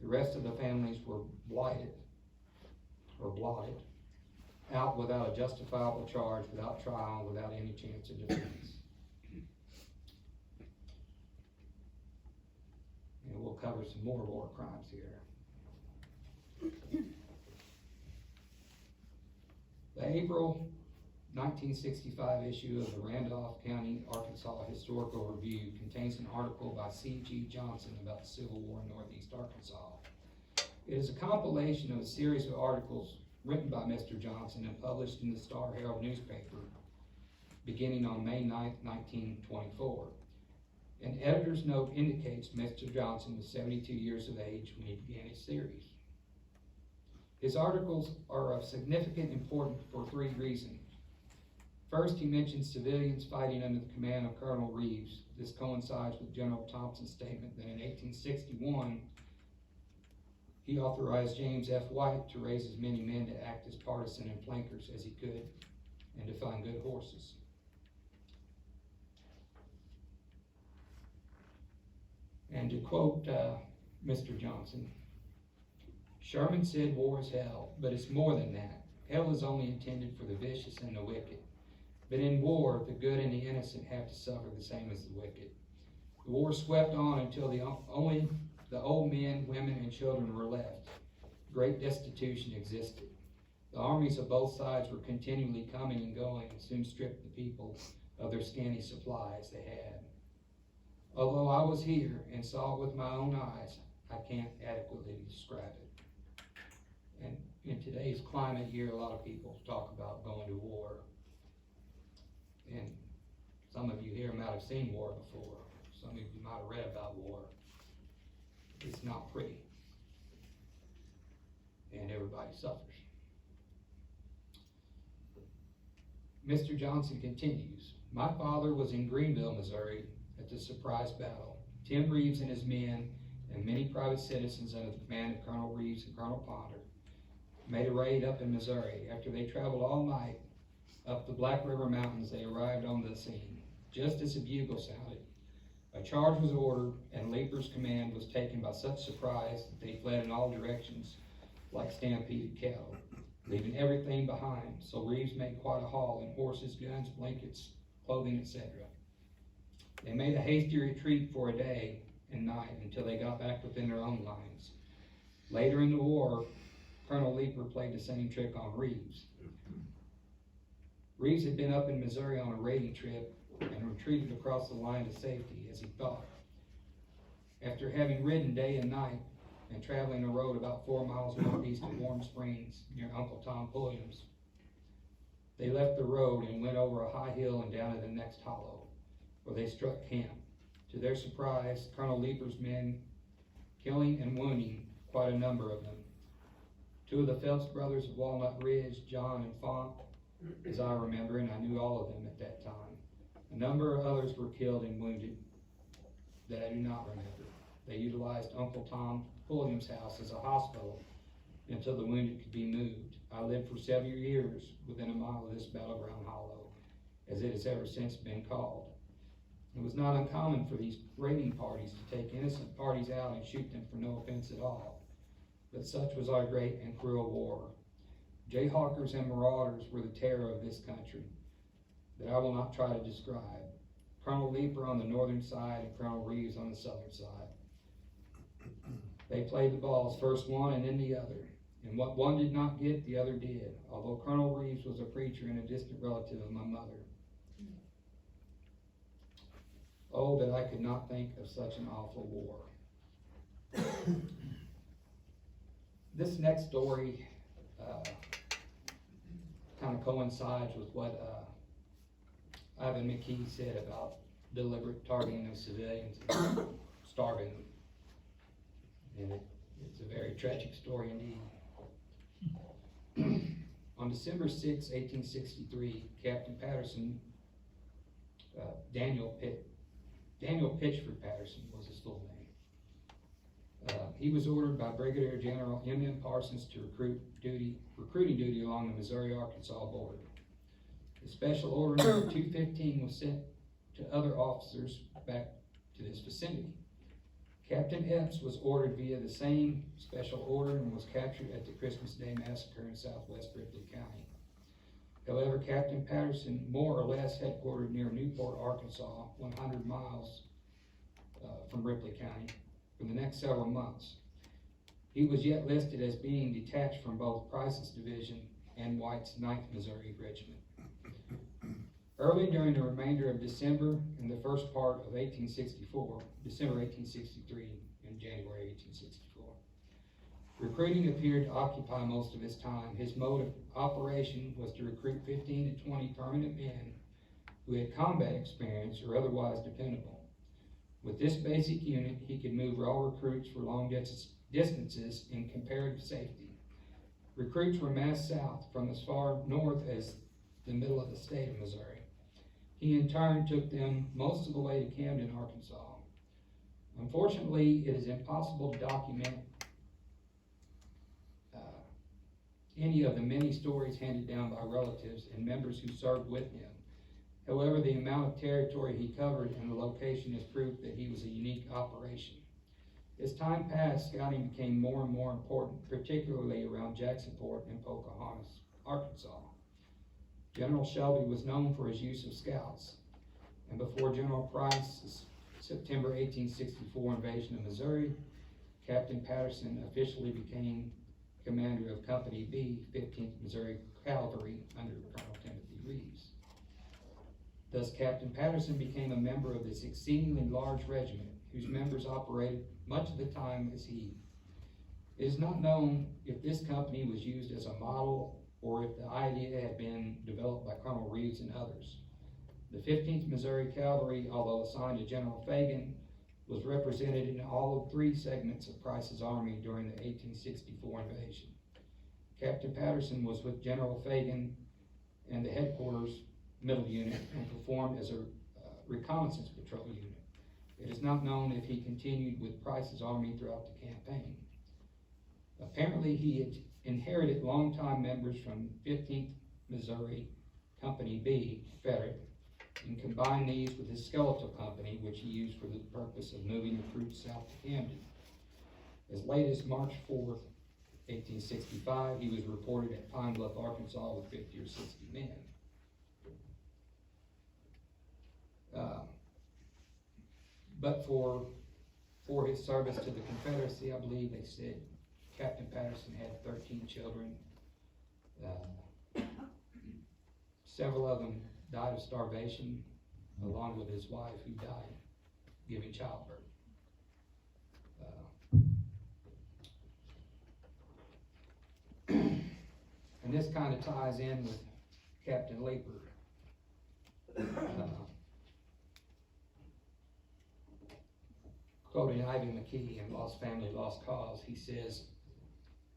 The rest of the families were blotted out without a justifiable charge, without trial, without any chance of defense. And we'll cover some more war crimes here. The April 1965 issue of the Randolph County, Arkansas Historical Review contains an article by C.G. Johnson about the Civil War in Northeast Arkansas. It is a compilation of a series of articles written by Mr. Johnson and published in the Star Herald newspaper beginning on May 9, 1924. An editor's note indicates Mr. Johnson was 72 years of age when he began his series. His articles are of significant importance for three reasons. First, he mentions civilians fighting under the command of Colonel Reeves. This coincides with General Thompson's statement that in 1861, he authorized James F. White to raise as many men to act as partisan and flankers as he could and to find good horses. And to quote Mr. Johnson, Sherman said war is hell, but it's more than that. Hell is only intended for the vicious and the wicked. But in war, the good and the innocent have to suffer the same as the wicked. The war swept on until only the old men, women, and children were left. Great destitution existed. The armies of both sides were continually coming and going and soon stripped the people of their scanty supplies they had. Although I was here and saw it with my own eyes, I can't adequately describe it. And in today's climate, you hear a lot of people talk about going to war. And some of you here might have seen war before. Some of you might have read about war. It's not pretty. And everybody suffers. Mr. Johnson continues, my father was in Greenville, Missouri at the surprise battle. Tim Reeves and his men and many private citizens under the command of Colonel Reeves and Colonel Ponder made a raid up in Missouri. After they traveled all night up the Black River Mountains, they arrived on the scene. Just as a bugle sounded, a charge was ordered, and Leeper's command was taken by such surprise that they fled in all directions like stampeded cattle, leaving everything behind. So Reeves made quite a haul in horses, guns, blankets, clothing, etc. They made a hasty retreat for a day and night until they got back within their own lines. Later in the war, Colonel Leeper played the same trick on Reeves. Reeves had been up in Missouri on a raiding trip and retreated across the line to safety, as he thought. After having ridden day and night and traveling a road about 4 miles northeast of Warm Springs near Uncle Tom Pulliam's, they left the road and went over a high hill and down to the next hollow, where they struck camp. To their surprise, Colonel Leeper's men killing and wounding quite a number of them. 2 of the Phelps brothers of Walnut Ridge, John and Font, as I remember, and I knew all of them at that time. A number of others were killed and wounded that I do not remember. They utilized Uncle Tom Pulliam's house as a hospital until the wounded could be moved. I lived for several years within a mile of this battleground hollow, as it has ever since been called. It was not uncommon for these raiding parties to take innocent parties out and shoot them for no offense at all. But such was our great and cruel war. Jayhawkers and marauders were the terror of this country that I will not try to describe. Colonel Leeper on the northern side and Colonel Reeves on the southern side. They played the balls, first one and then the other. And what one did not get, the other did, although Colonel Reeves was a preacher and a distant relative of my mother. Oh, that I could not think of such an awful war. This next story kind of coincides with what Ivan McKee said about deliberate targeting of civilians, starving them. And it's a very tragic story indeed. On December 6, 1863, Captain Patterson, Daniel Pitchford Patterson was his full name. He was ordered by Brigadier General M.M. Parsons to recruiting duty along the Missouri-Arkansas border. The special order number 215 was sent to other officers back to this vicinity. Captain Epps was ordered via the same special order and was captured at the Christmas Day Massacre in southwest Ripley County. However, Captain Patterson, more or less headquartered near Newport, Arkansas, 100 miles from Ripley County, for the next several months. He was yet listed as being detached from both Price's division and White's 9th Missouri Regiment. Early during the remainder of December and the first part of December 1863 and January 1864, recruiting appeared to occupy most of his time. His mode of operation was to recruit 15 to 20 permanent men who had combat experience or otherwise dependable. With this basic unit, he could move raw recruits for long distances in comparative safety. Recruits were massed south from as far north as the middle of the state of Missouri. He in turn took them most of the way to Camden, Arkansas. Unfortunately, it is impossible to document any of the many stories handed down by relatives and members who served with him. However, the amount of territory he covered and the location is proof that he was a unique operation. As time passed, scouting became more and more important, particularly around Jacksonport and Pocahontas, Arkansas. General Shelby was known for his use of scouts, and before General Price's September 1864 invasion of Missouri, Captain Patterson officially became commander of Company B, 15th Missouri Cavalry under Colonel Timothy Reeves. Thus, Captain Patterson became a member of this exceedingly large regiment, whose members operated much of the time as he. It is not known if this company was used as a model or if the idea had been developed by Colonel Reeves and others. The 15th Missouri Cavalry, although assigned to General Fagan, was represented in all of 3 segments of Price's army during the 1864 invasion. Captain Patterson was with General Fagan and the headquarters middle unit and performed as a reconnaissance patrol unit. It is not known if he continued with Price's army throughout the campaign. Apparently, he had inherited longtime members from 15th Missouri Company B, Confederate, and combined these with his skeletal company, which he used for the purpose of moving recruits south to Camden. As late as March 4th, 1865, he was reported at Pine Bluff, Arkansas with 50 or 60 men. But for his service to the Confederacy, I believe they said Captain Patterson had 13 children. Several of them died of starvation, along with his wife, who died giving childbirth. And this kind of ties in with Captain Leeper. Quoting Ivan McKee in Lost Family, Lost Cause, he says,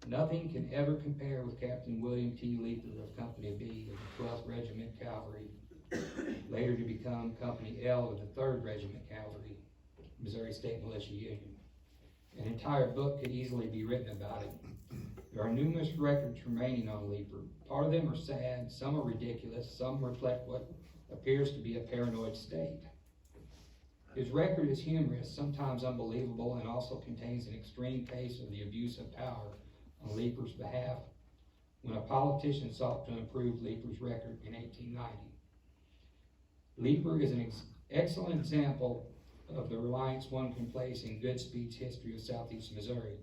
"Nothing can ever compare with Captain William T. Leeper of Company B of the 12th Regiment Cavalry, later to become Company L of the 3rd Regiment Cavalry, Missouri State Militia Union. An entire book could easily be written about it. There are numerous records remaining on Leeper. Part of them are sad, some are ridiculous, some reflect what appears to be a paranoid state. His record is humorous, sometimes unbelievable, and also contains an extreme case of the abuse of power on Leeper's behalf when a politician sought to improve Leeper's record in 1890. Leeper is an excellent example of the reliance one can place in Goodspeed's history of Southeast Missouri,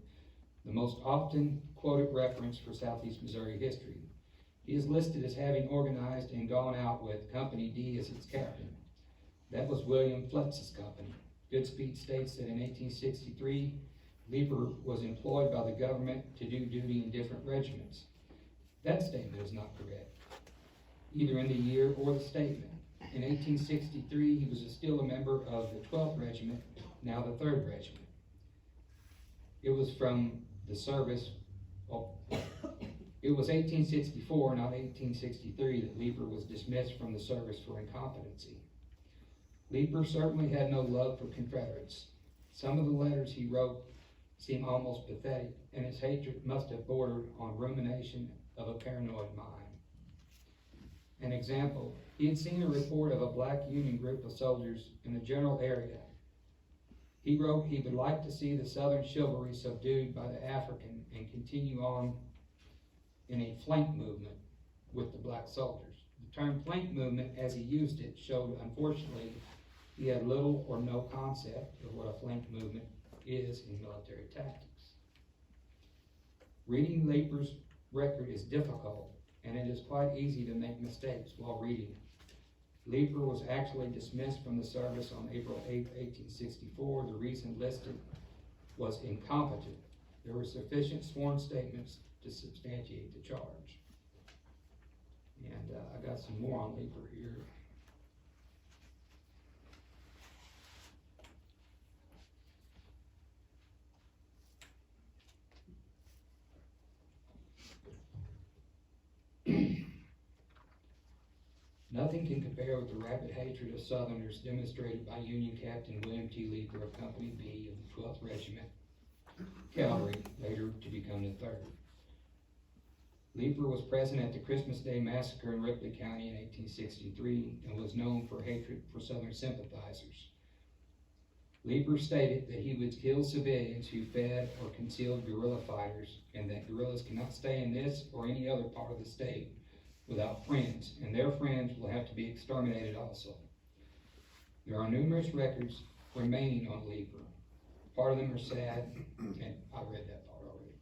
the most often quoted reference for Southeast Missouri history. He is listed as having organized and gone out with Company D as its captain. That was William Fletz's company. Goodspeed states that in 1863, Leeper was employed by the government to do duty in different regiments. That statement is not correct, either in the year or the statement. In 1863, he was still a member of the 12th Regiment, now the 3rd Regiment. It was from the service, it was 1864, not 1863, that Leeper was dismissed from the service for incompetency. Leeper certainly had no love for Confederates. Some of the letters he wrote seem almost pathetic, and his hatred must have bordered on rumination of a paranoid mind. An example, he had seen a report of a black Union group of soldiers in the general area. He wrote he would like to see the Southern chivalry subdued by the African and continue on in a flank movement with the black soldiers. The term flank movement, as he used it, showed, unfortunately, he had little or no concept of what a flank movement is in military tactics. Reading Leeper's record is difficult, and it is quite easy to make mistakes while reading. Leeper was actually dismissed from the service on April 8, 1864. The reason listed was incompetent. There were sufficient sworn statements to substantiate the charge. And I got some more on Leeper here. Nothing can compare with the rapid hatred of Southerners demonstrated by Union Captain William T. Leeper of Company B of the 12th Regiment Cavalry, later to become the 3rd. Leeper was present at the Christmas Day Massacre in Ripley County in 1863 and was known for hatred for Southern sympathizers. Leeper stated that he would kill civilians who fed or concealed guerrilla fighters, and that guerrillas cannot stay in this or any other part of the state without friends, and their friends will have to be exterminated also. There are numerous records remaining on Leeper. Part of them are sad, and I read that part already.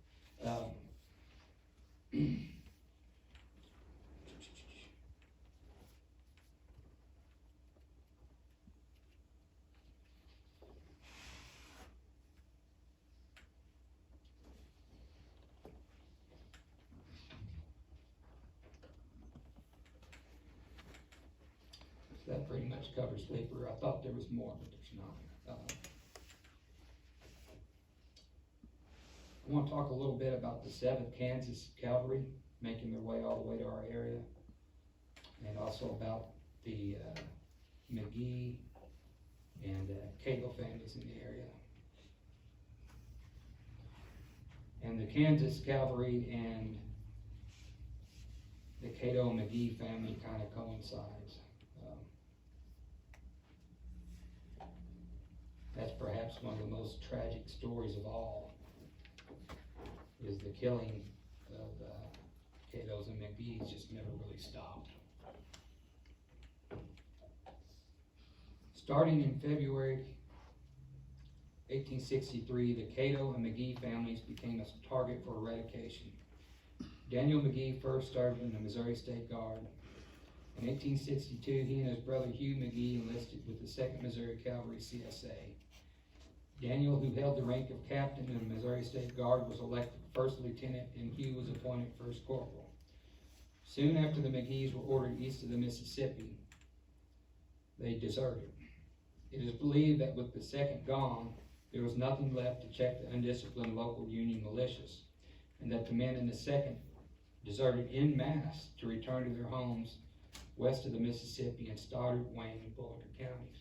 That pretty much covers Leeper. I thought there was more, but there's not. I want to talk a little bit about the 7th Kansas Cavalry making their way all the way to our area, and also about the McGee and Cato families in the area. And the Kansas Cavalry and the Cato and McGee family kind of coincides. That's perhaps one of the most tragic stories of all, is the killing of Cato's and McGee's just never really stopped. Starting in February 1863, the Cato and McGee families became a target for eradication. Daniel McGee first served in the Missouri State Guard. In 1862, he and his brother Hugh McGee enlisted with the 2nd Missouri Cavalry CSA. Daniel, who held the rank of captain in the Missouri State Guard, was elected first lieutenant, and Hugh was appointed first corporal. Soon after the McGees were ordered east of the Mississippi, they deserted. It is believed that with the 2nd gone, there was nothing left to check the undisciplined local Union militias, and that the men in the 2nd deserted en masse to return to their homes west of the Mississippi in Stoddard, Wayne, and Bollinger counties.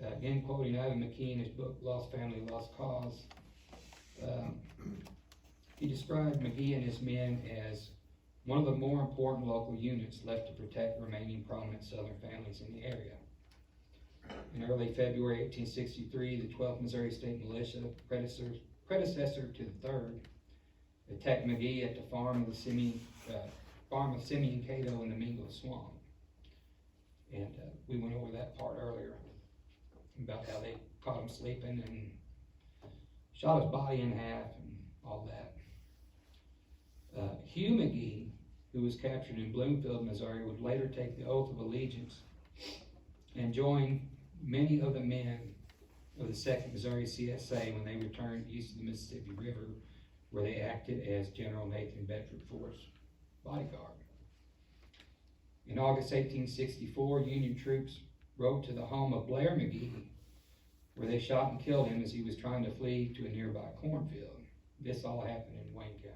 Again, quoting Ivan McKee in his book, Lost Family, Lost Cause, he described McGee and his men as one of the more important local units left to protect remaining prominent Southern families in the area. In early February 1863, the 12th Missouri State Militia, predecessor to the 3rd, attacked McGee at the farm of Simeon Cato in the Mingo Swamp. And we went over that part earlier, about how they caught him sleeping and shot his body in half and all that. Hugh McGee, who was captured in Bloomfield, Missouri, would later take the oath of allegiance and join many of the men of the 2nd Missouri CSA when they returned east of the Mississippi River, where they acted as General Nathan Bedford Forrest's bodyguard. In August 1864, Union troops rode to the home of Blair McGee, where they shot and killed him as he was trying to flee to a nearby cornfield. This all happened in Wayne County.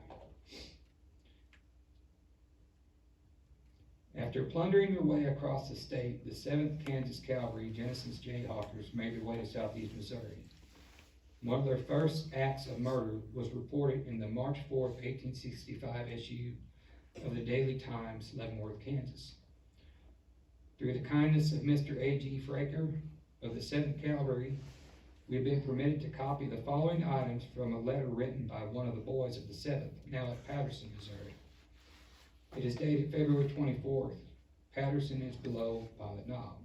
After plundering their way across the state, the 7th Kansas Cavalry, Genesis's Jayhawkers, made their way to southeast Missouri. One of their first acts of murder was reported in the March 4th, 1865 issue of the Daily Times, Leavenworth, Kansas. Through the kindness of Mr. A.G. Fraker of the 7th Cavalry, we have been permitted to copy the following items from a letter written by one of the boys of the 7th, now at Patterson, Missouri. It is dated February 24th. Patterson is below Pilot Knob.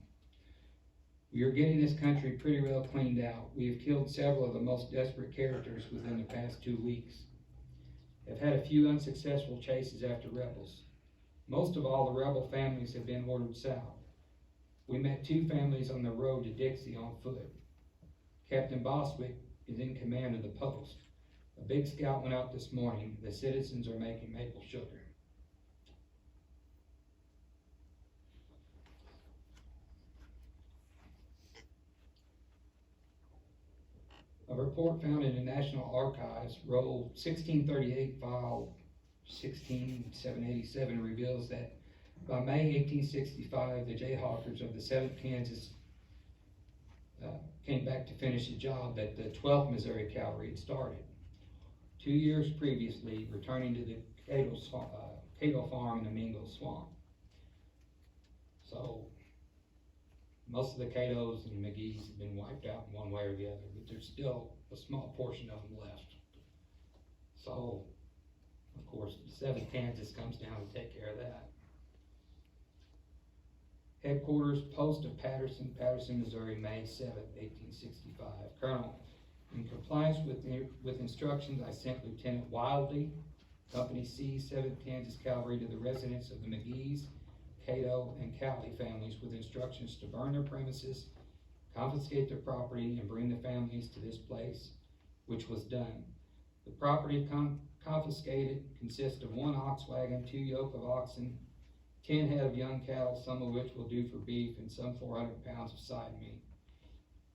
We are getting this country pretty well cleaned out. We have killed several of the most desperate characters within the past 2 weeks. Have had a few unsuccessful chases after rebels. Most of all the rebel families have been ordered south. We met 2 families on the road to Dixie on foot. Captain Boswick is in command of the post. A big scout went out this morning. The citizens are making maple sugar. A report found in the National Archives, roll 1638, file 16787, reveals that by May 1865, the Jayhawkers of the 7th Kansas came back to finish the job that the 12th Missouri Cavalry had started. 2 years previously, returning to the Cato Farm in the Mingo Swamp. So, most of the Catos and McGees have been wiped out in one way or the other, but there's still a small portion of them left. So, of course, the 7th Kansas comes down to take care of that. Headquarters, Post of Patterson, Patterson, Missouri, May 7th, 1865. Colonel, in compliance with instructions, I sent Lieutenant Wildley, Company C, 7th Kansas Cavalry, to the residence of the McGees, Cato, and Cowley families with instructions to burn their premises, confiscate their property, and bring the families to this place, which was done. The property confiscated consists of 1 ox wagon, 2 yoke of oxen, 10 head of young cattle, some of which will do for beef, and some 400 pounds of side meat.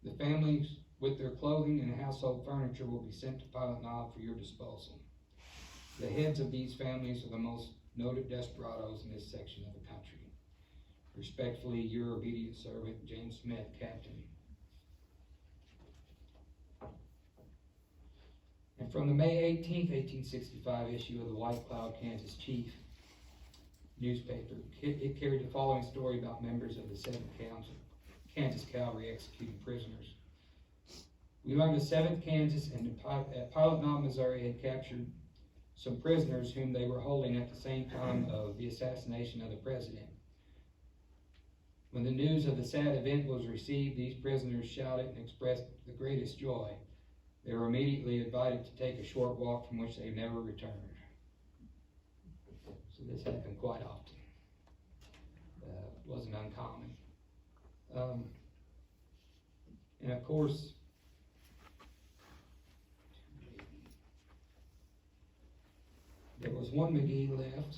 The families, with their clothing and household furniture, will be sent to Pilot Knob for your disposal. The heads of these families are the most noted desperados in this section of the country. Respectfully, your obedient servant, James Smith, Captain. And from the May 18th, 1865 issue of the White Cloud, Kansas Chief newspaper, it carried the following story about members of the 7th Kansas Cavalry executing prisoners. We learned the 7th Kansas and at Pilot Knob, Missouri, had captured some prisoners whom they were holding at the same time of the assassination of the president. When the news of the sad event was received, these prisoners shouted and expressed the greatest joy. They were immediately invited to take a short walk from which they never returned. So this happened quite often. Wasn't uncommon. And of course, there was one McGee left.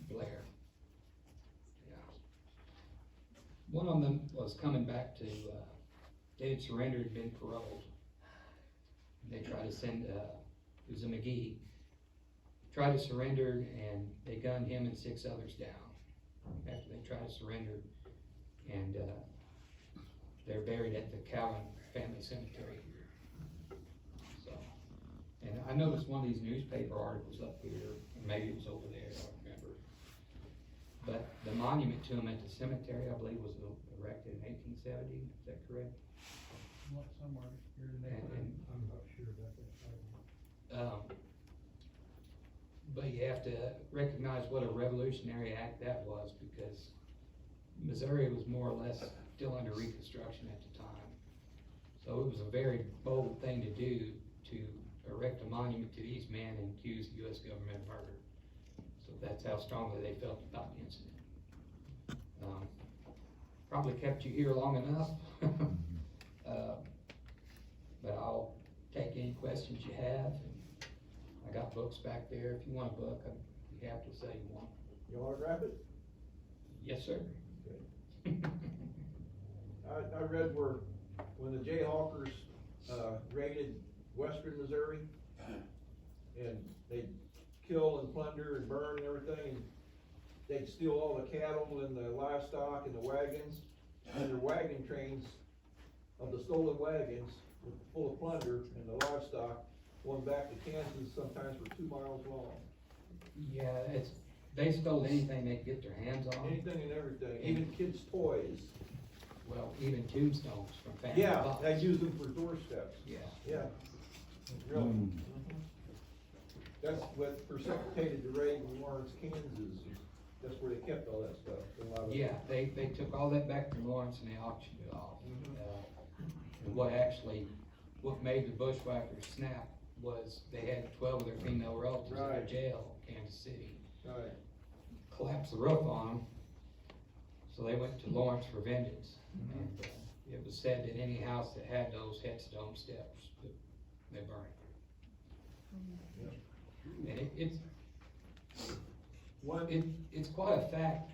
Blair. Yeah. One of them was coming back to, they had surrendered and been paroled. They tried to send, it was a McGee, tried to surrender, and they gunned him and 6 others down after they tried to surrender. And they're buried at the Cowan Family Cemetery here. So, and I noticed one of these newspaper articles up here, or maybe it was over there, I don't remember. But the monument to him at the cemetery, I believe, was erected in 1870. Is that correct? Somewhere here in there. I'm not sure about that. But you have to recognize what a revolutionary act that was, because Missouri was more or less still under Reconstruction at the time. So it was a very bold thing to do, to erect a monument to these men and accuse the U.S. government of murder. So that's how strongly they felt about the incident. Probably kept you here long enough. But I'll take any questions you have. got books back there. If you want a book, I'd be happy to sell you one. You autograph it? Yes, sir. I read when the Jayhawkers, raided western Missouri, and they'd kill and plunder and burn and everything, and they'd steal all the cattle and the livestock and the wagons, and their wagon trains of the stolen wagons were full of plunder, and the livestock going back to Kansas sometimes for 2 miles long. Yeah, they stole anything they could get their hands on. Anything and everything, even kids' toys. Well, even tombstones from family Yeah, box. they use them for doorsteps. Yeah. Yeah, really. That's what precipitated the raid in Lawrence, Kansas. That's where they kept all that stuff. A lot of it. Yeah, they took all that back from Lawrence and they auctioned it off. Mhm. And what made the bushwhackers snap was they had 12 of their female relatives in Right. jail in Kansas City. Right. Collapsed the roof on them, so they went to Lawrence for vengeance. Mhm. And it was said that any house that had those headstone steps, they burned. And it's quite a fact.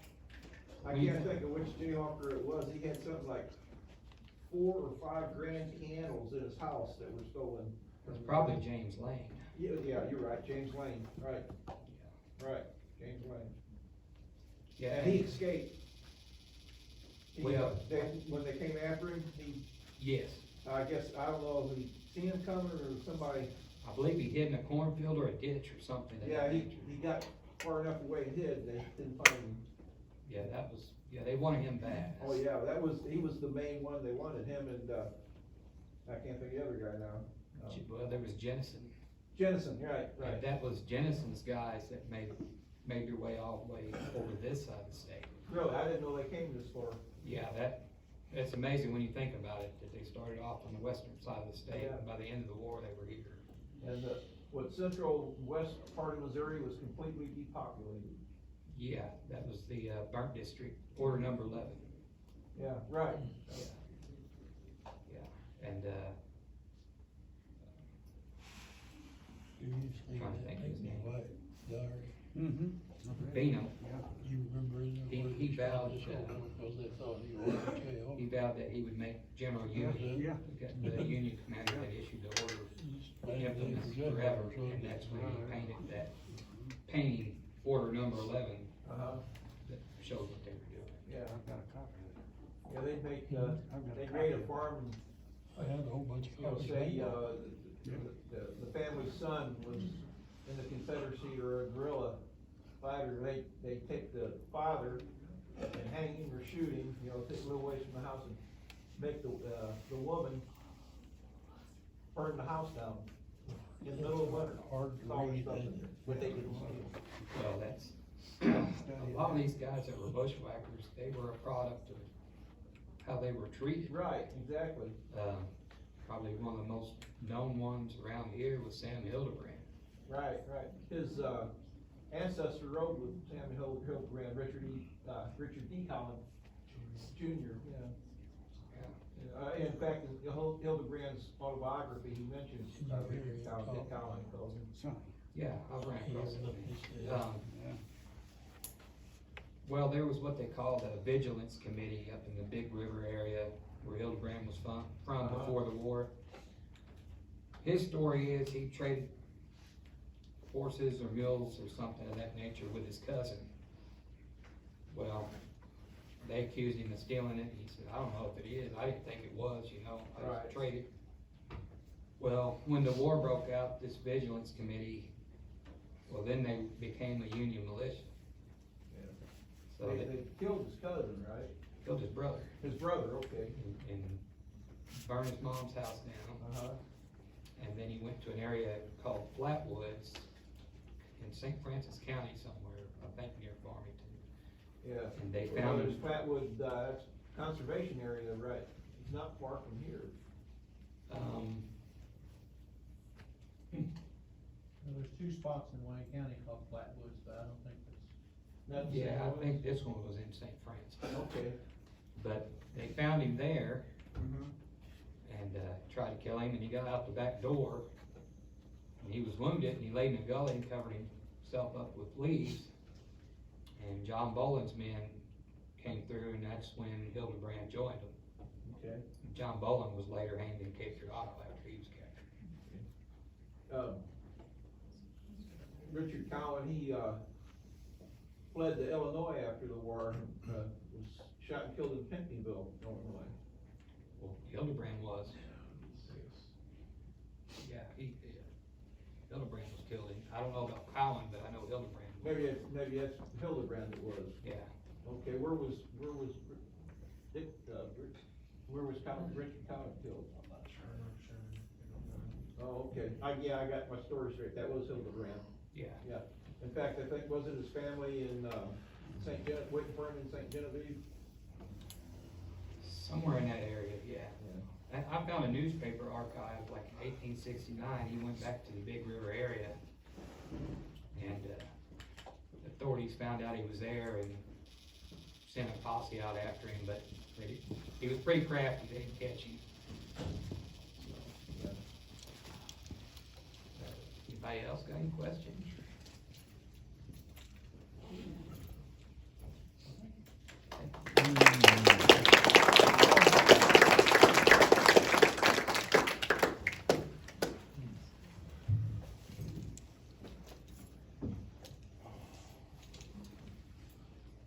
I can't think of which Jayhawker it was. He had something like 4 or 5 grand candles in his house that were stolen. It's probably James Lane. Yeah, you're right, James Lane, right. Right, James Lane. Yeah. And he escaped. Well- When they came after him, Yes, I guess, I don't know if he seen him coming or somebody, I believe he hid in a cornfield or a ditch or something. of yeah, that he nature. got far enough away and hid, they didn't find him. Yeah, they wanted him bad. Oh, yeah, he was the main one, they wanted him and, I can't think of the other guy now. Well, there was Jennison. Jennison, right, And right. that was Jennison's guys that made their way all the way over this side of the state. Really, I didn't know they came this far. Yeah, that's amazing when you think about it, that they started off on the western side of the state, Yeah. and by the end of the war, they were here. And what central west part of Missouri was completely depopulated. Yeah, that was the burnt district, order number 11. Yeah, right. Yeah, and, trying to think of his name. Bino, You remember his? He vowed, Because they thought he was in jail. he vowed that he would make General Union, Yeah. the Union commander that issued the order infamous forever, and that's when he painted that painting, order number 11, Uh-huh, that showed what they were doing. yeah. I've got a copy of it. Yeah, they'd make, I've got a they'd copy raid a of it. farm, I had a whole bunch of you know, copies. say, Yeah. the family's son was in the Confederacy or a guerrilla fighter, they'd take the father and hang him or shoot him, you know, take a little ways from the house and make the woman burn the house down in the middle of winter. Hard to That's all the read, stuff in isn't there, it? but they didn't steal. Well, that's, a lot of these guys that were bushwhackers, they were a product of how they were treated. Right, exactly. Probably one of the most known ones around here was Sam Hildebrand. Right. His, ancestor rode with Samuel Hildebrand, Richard D. Collins Jr., yeah. In fact, in Hildebrand's autobiography, he mentions, Richard Collins calls him. Yeah, I ran across it. Yeah. Well, there was what they called a vigilance committee up in the Big River area where Hildebrand was from before the war. His story is he traded horses or mules or something of that nature with his cousin. Well, they accused him of stealing it, and he said, I don't know if it is, I didn't think it was, you know, I Right. just traded. Well, when the war broke out, this vigilance committee, well, then they became a Union militia. Yeah. So They they killed his cousin, right? killed his brother His brother, okay. and burned his mom's house down. Uh-huh. And then he went to an area called Flatwoods in St. Francis County somewhere, I think near Farmington. Yeah. And they Well, found there's him. Flatwood, that's conservation area, right? It's not far from here. Well, there's 2 spots in Wayne County called Flatwoods, but I don't think That's the Yeah, same I one? think this one was in St. Francis. Okay. But they found him there Mm-hmm. and tried to kill him, and he got out the back door. And he was wounded, and he laid in a gully and covered himself up with leaves. And John Boland's men came through, and that's when Hildebrand joined them. Okay. John Boland was later hanged in Cape Girardeau after he was captured. Richard Cowan, he, fled to Illinois after the war, was shot and killed in Pinckneyville, Illinois. Well, Hildebrand was. Yeah, Hildebrand was killed I don't know about Cowan, but I know Hildebrand. Maybe that's Hildebrand it was. Yeah. Okay, where was Dick, where was Richard Cowan killed? I'm not sure, I don't know. Oh, okay, I got my story straight, that was Hildebrand. Yeah. Yeah, in fact, I think, wasn't his family in, St. Genevieve, waiting for him in St. Genevieve? Somewhere in that area, yeah. I found a newspaper archive like in 1869. He went back to the Big River area, and authorities found out he was there and sent a posse out after him. But he was pretty crafty; they didn't catch him. Anybody else got any questions?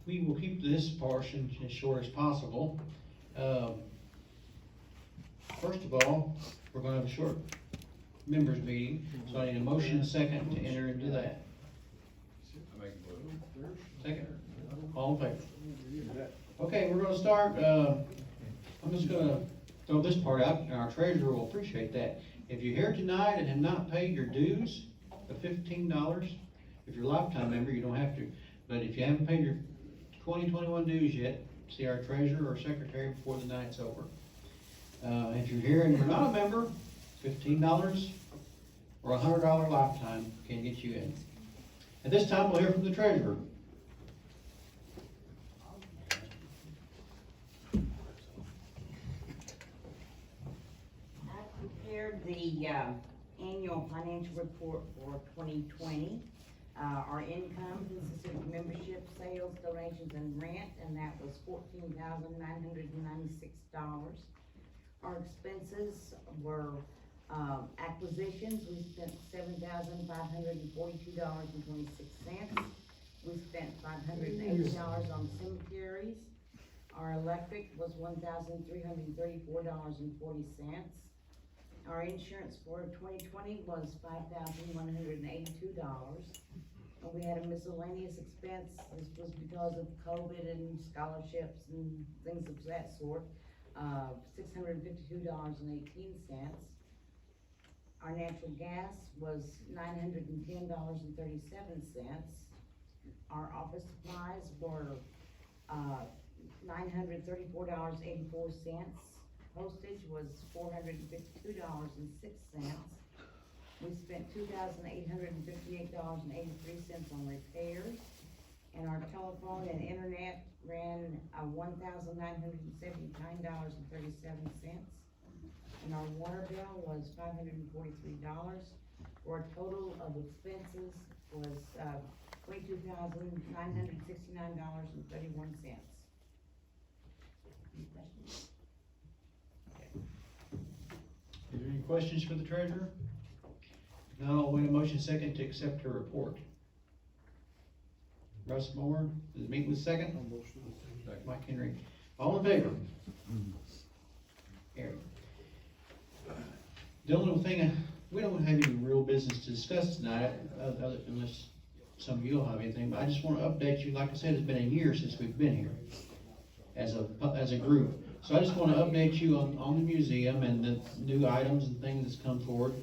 We will keep this portion as short as possible. First of all, we're gonna have a short members meeting, so I need a motion second to enter into that. Second, all in favor? Okay, we're gonna start, I'm just gonna throw this part out, and our treasurer will appreciate that. If you're here tonight and have not paid your dues of $15, if you're a lifetime member, you don't have to, but if you haven't paid your 2021 dues yet, see our treasurer or secretary before the night's over. If you're here and you're not a member, $15 or a $100 lifetime can get you in. At this time, we'll hear from the treasurer. I prepared the annual financial report for 2020. Our income consisted of membership, sales, donations, and rent, and that was $14,996. Our expenses were acquisitions. We spent $7,542.26. We spent $580 on cemeteries. Our electric was $1,334.40. Our insurance for 2020 was $5,182. And we had a miscellaneous expense. This was because of COVID and scholarships and things of that sort. $652.18. Our natural gas was $910.37. Our office supplies were $934.84. Postage was $452.06. We spent $2,858.83 on repairs, and our telephone and internet ran $1,979.37. And our water bill was $543, for a total of expenses was $22,969.31. Any questions? Is there any questions for the treasurer? If not, I'll wait a motion second to accept her report. Russ Moore, does it meet with second? Mike Henry. All in favor? Carried. The only thing, we don't have any real business to discuss tonight, unless some of you will have anything, but I just want to update you. Like I said, it's been a year since we've been here as a group. So I just want to update you on the museum and the new items and things that's come forward.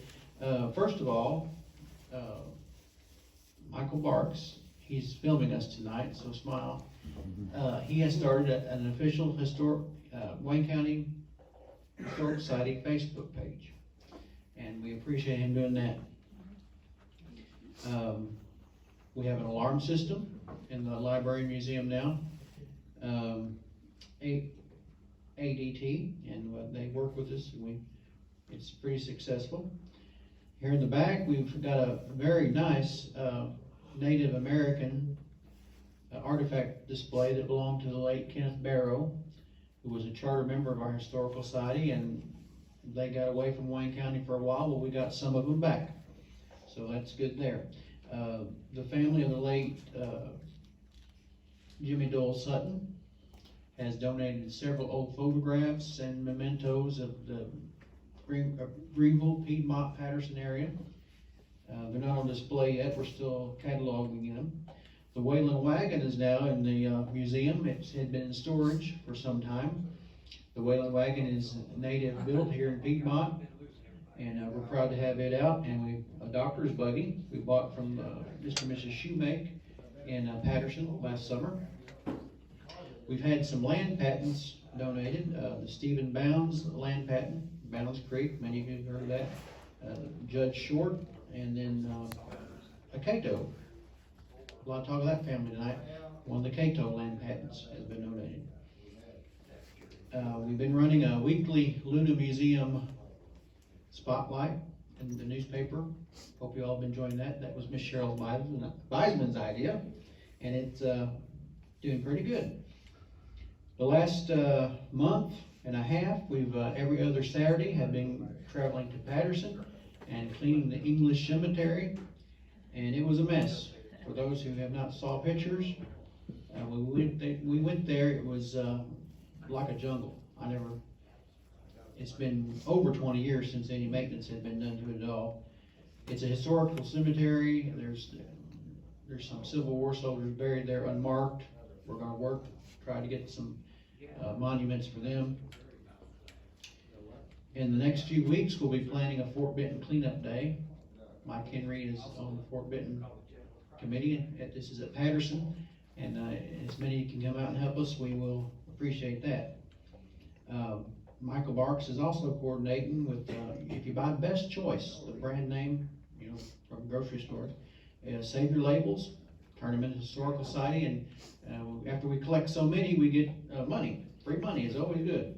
First of all, Michael Barks, he's filming us tonight, so smile. He has started an official Wayne County Historic Society Facebook page, and we appreciate him doing that. We have an alarm system in the library museum now. ADT, and they work with us, and it's pretty successful. Here in the back, we've got a very nice Native American artifact display that belonged to the late Kenneth Barrow, who was a charter member of our historical society, and they got away from Wayne County for a while, but we got some of them back. So that's good there. The family of the late Jimmy Dole Sutton has donated several old photographs and mementos of the Greenville, Piedmont, Patterson area. They're not on display yet, we're still cataloging them. The Wayland wagon is now in the museum. It had been in storage for some time. The Wayland wagon is native built here in Piedmont, and we're proud to have it out. And a doctor's buggy we bought from Mr. and Mrs. Shoemake in Patterson last summer. We've had some land patents donated. The Stephen Bounds land patent, Bounds Creek, many of you have heard of that. Judge Short, and then a Cato. A lot of talk of that family tonight. One of the Cato land patents has been donated. We've been running a weekly Luna Museum spotlight in the newspaper. Hope you all have been enjoying that. That was Miss Cheryl Weisman's idea, and it's doing pretty good. The last month and a half, we've every other Saturday have been traveling to Patterson and cleaning the English cemetery, and it was a mess. For those who have not saw pictures, we went there. It was like a jungle. It's been over 20 years since any maintenance had been done to it at all. It's a historical cemetery. There's some Civil War soldiers buried there unmarked. We're going to try to get some monuments for them. In the next few weeks, we'll be planning a Fort Benton cleanup day. Mike Henry is on the Fort Benton committee. This is at Patterson, and as many can come out and help us, we will appreciate that. Michael Barks is also coordinating with, if you buy Best Choice, the brand name, from grocery stores, save your labels, turn them into Historical Society, and after we collect so many, we get money. Free money is always good.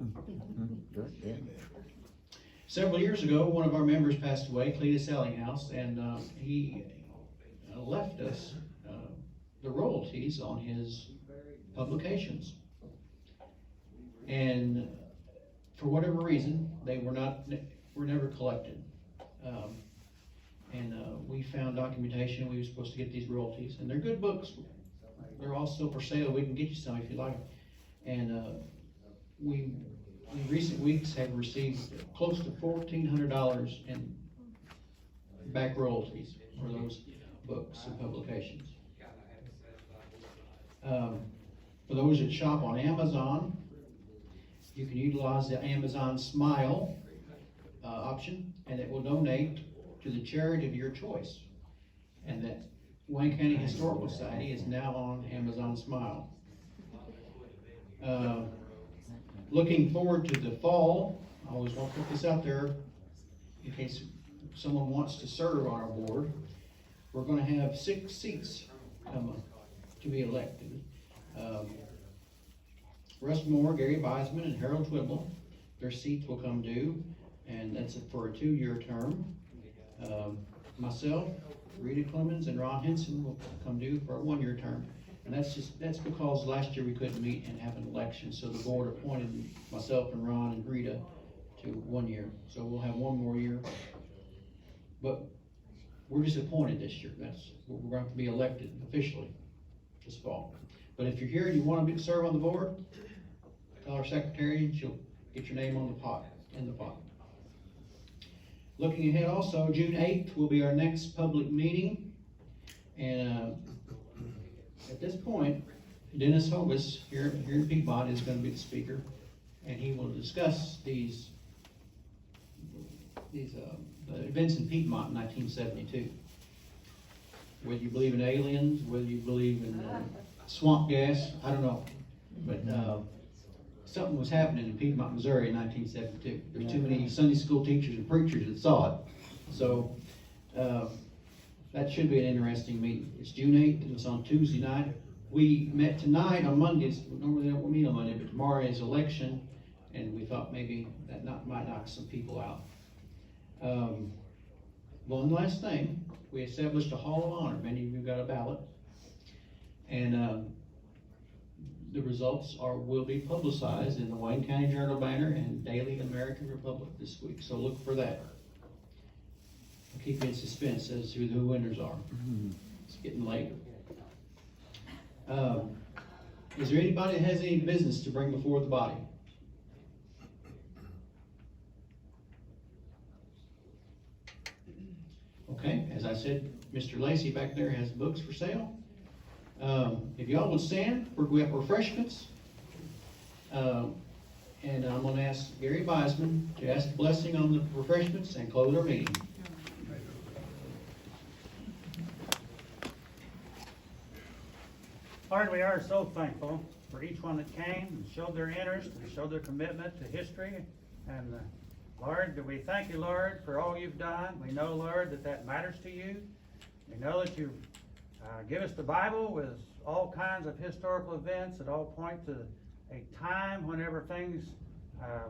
Several years ago, one of our members passed away, Cletus Ellinghouse, and he left us the royalties on his publications. And for whatever reason, they were never collected. We found documentation. We were supposed to get these royalties, and they're good books. They're all still for sale. We can get you some if you like. And we in recent weeks have received close to $1,400 in back royalties for those books and publications. For those that shop on Amazon, you can utilize the Amazon Smile option, and it will donate to the charity of your choice. And that Wayne County Historical Society is now on Amazon Smile. Looking forward to the fall, I always want to put this out there in case someone wants to serve on our board. We're going to have 6 seats to be elected. Russ Moore, Gary Beisman, and Harold Twibble, their seats will come due, and that's for a 2-year term. Myself, Rita Clemens, and Ron Henson will come due for a 1-year term. And that's because last year we couldn't meet and have an election, so the board appointed myself and Ron and Rita to 1 year. So we'll have 1 more year. But we're disappointed this year. We're going to be elected officially this fall. But if you're here and you want to serve on the board, tell our secretary and she'll get your name on the pot, in the pot. Looking ahead also, June 8th will be our next public meeting. And at this point, Dennis Hovis here in Piedmont is going to be the speaker, and he will discuss the events in Piedmont in 1972. Whether you believe in aliens, whether you believe in swamp gas, I don't know. But something was happening in Piedmont, Missouri in 1972. There's too many Sunday school teachers and preachers that saw it. So that should be an interesting meeting. It's June 8th, it's on Tuesday night. We met tonight on Mondays. Normally they don't meet on Monday, but tomorrow is election, and we thought maybe that might knock some people out. one last thing, we established a Hall of Honor, many of you got a ballot. And, the results will be publicized in the Wayne County Journal Banner and Daily American Republic this week, so look for that. I'll keep you in suspense as to who the winners are. It's getting late. Is there anybody that has any business to bring before the body? Okay, as I said, Mr. Lacy back there has books for sale. If y'all would stand, we have refreshments. And I'm gonna ask Gary Wiseman to ask the blessing on the refreshments and close our meeting. Lord, we are so thankful for each one that came and showed their interest and showed their commitment to history. And Lord, we thank you, Lord, for all you've done. We know, Lord, that matters to you. We know that you give us the Bible with all kinds of historical events that all point to a time whenever things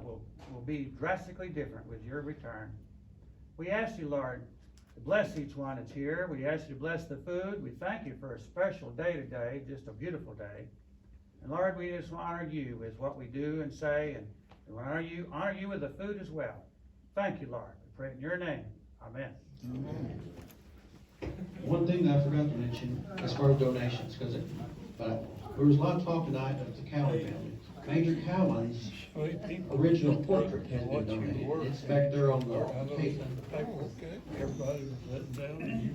will be drastically different with your return. We ask you, Lord, to bless each one that's here. We ask you to bless the food. We thank you for a special day today, just a beautiful day. And Lord, we just honor you with what we do and say, and we honor you with the food as well. Thank you, Lord. We pray in your name. Amen. Amen. One thing that I forgot to mention as far as donations, but there was a lot of talk tonight of the Cowan family. Major Cowan's original portrait has been donated. It's back there on the table. Everybody was letting down and you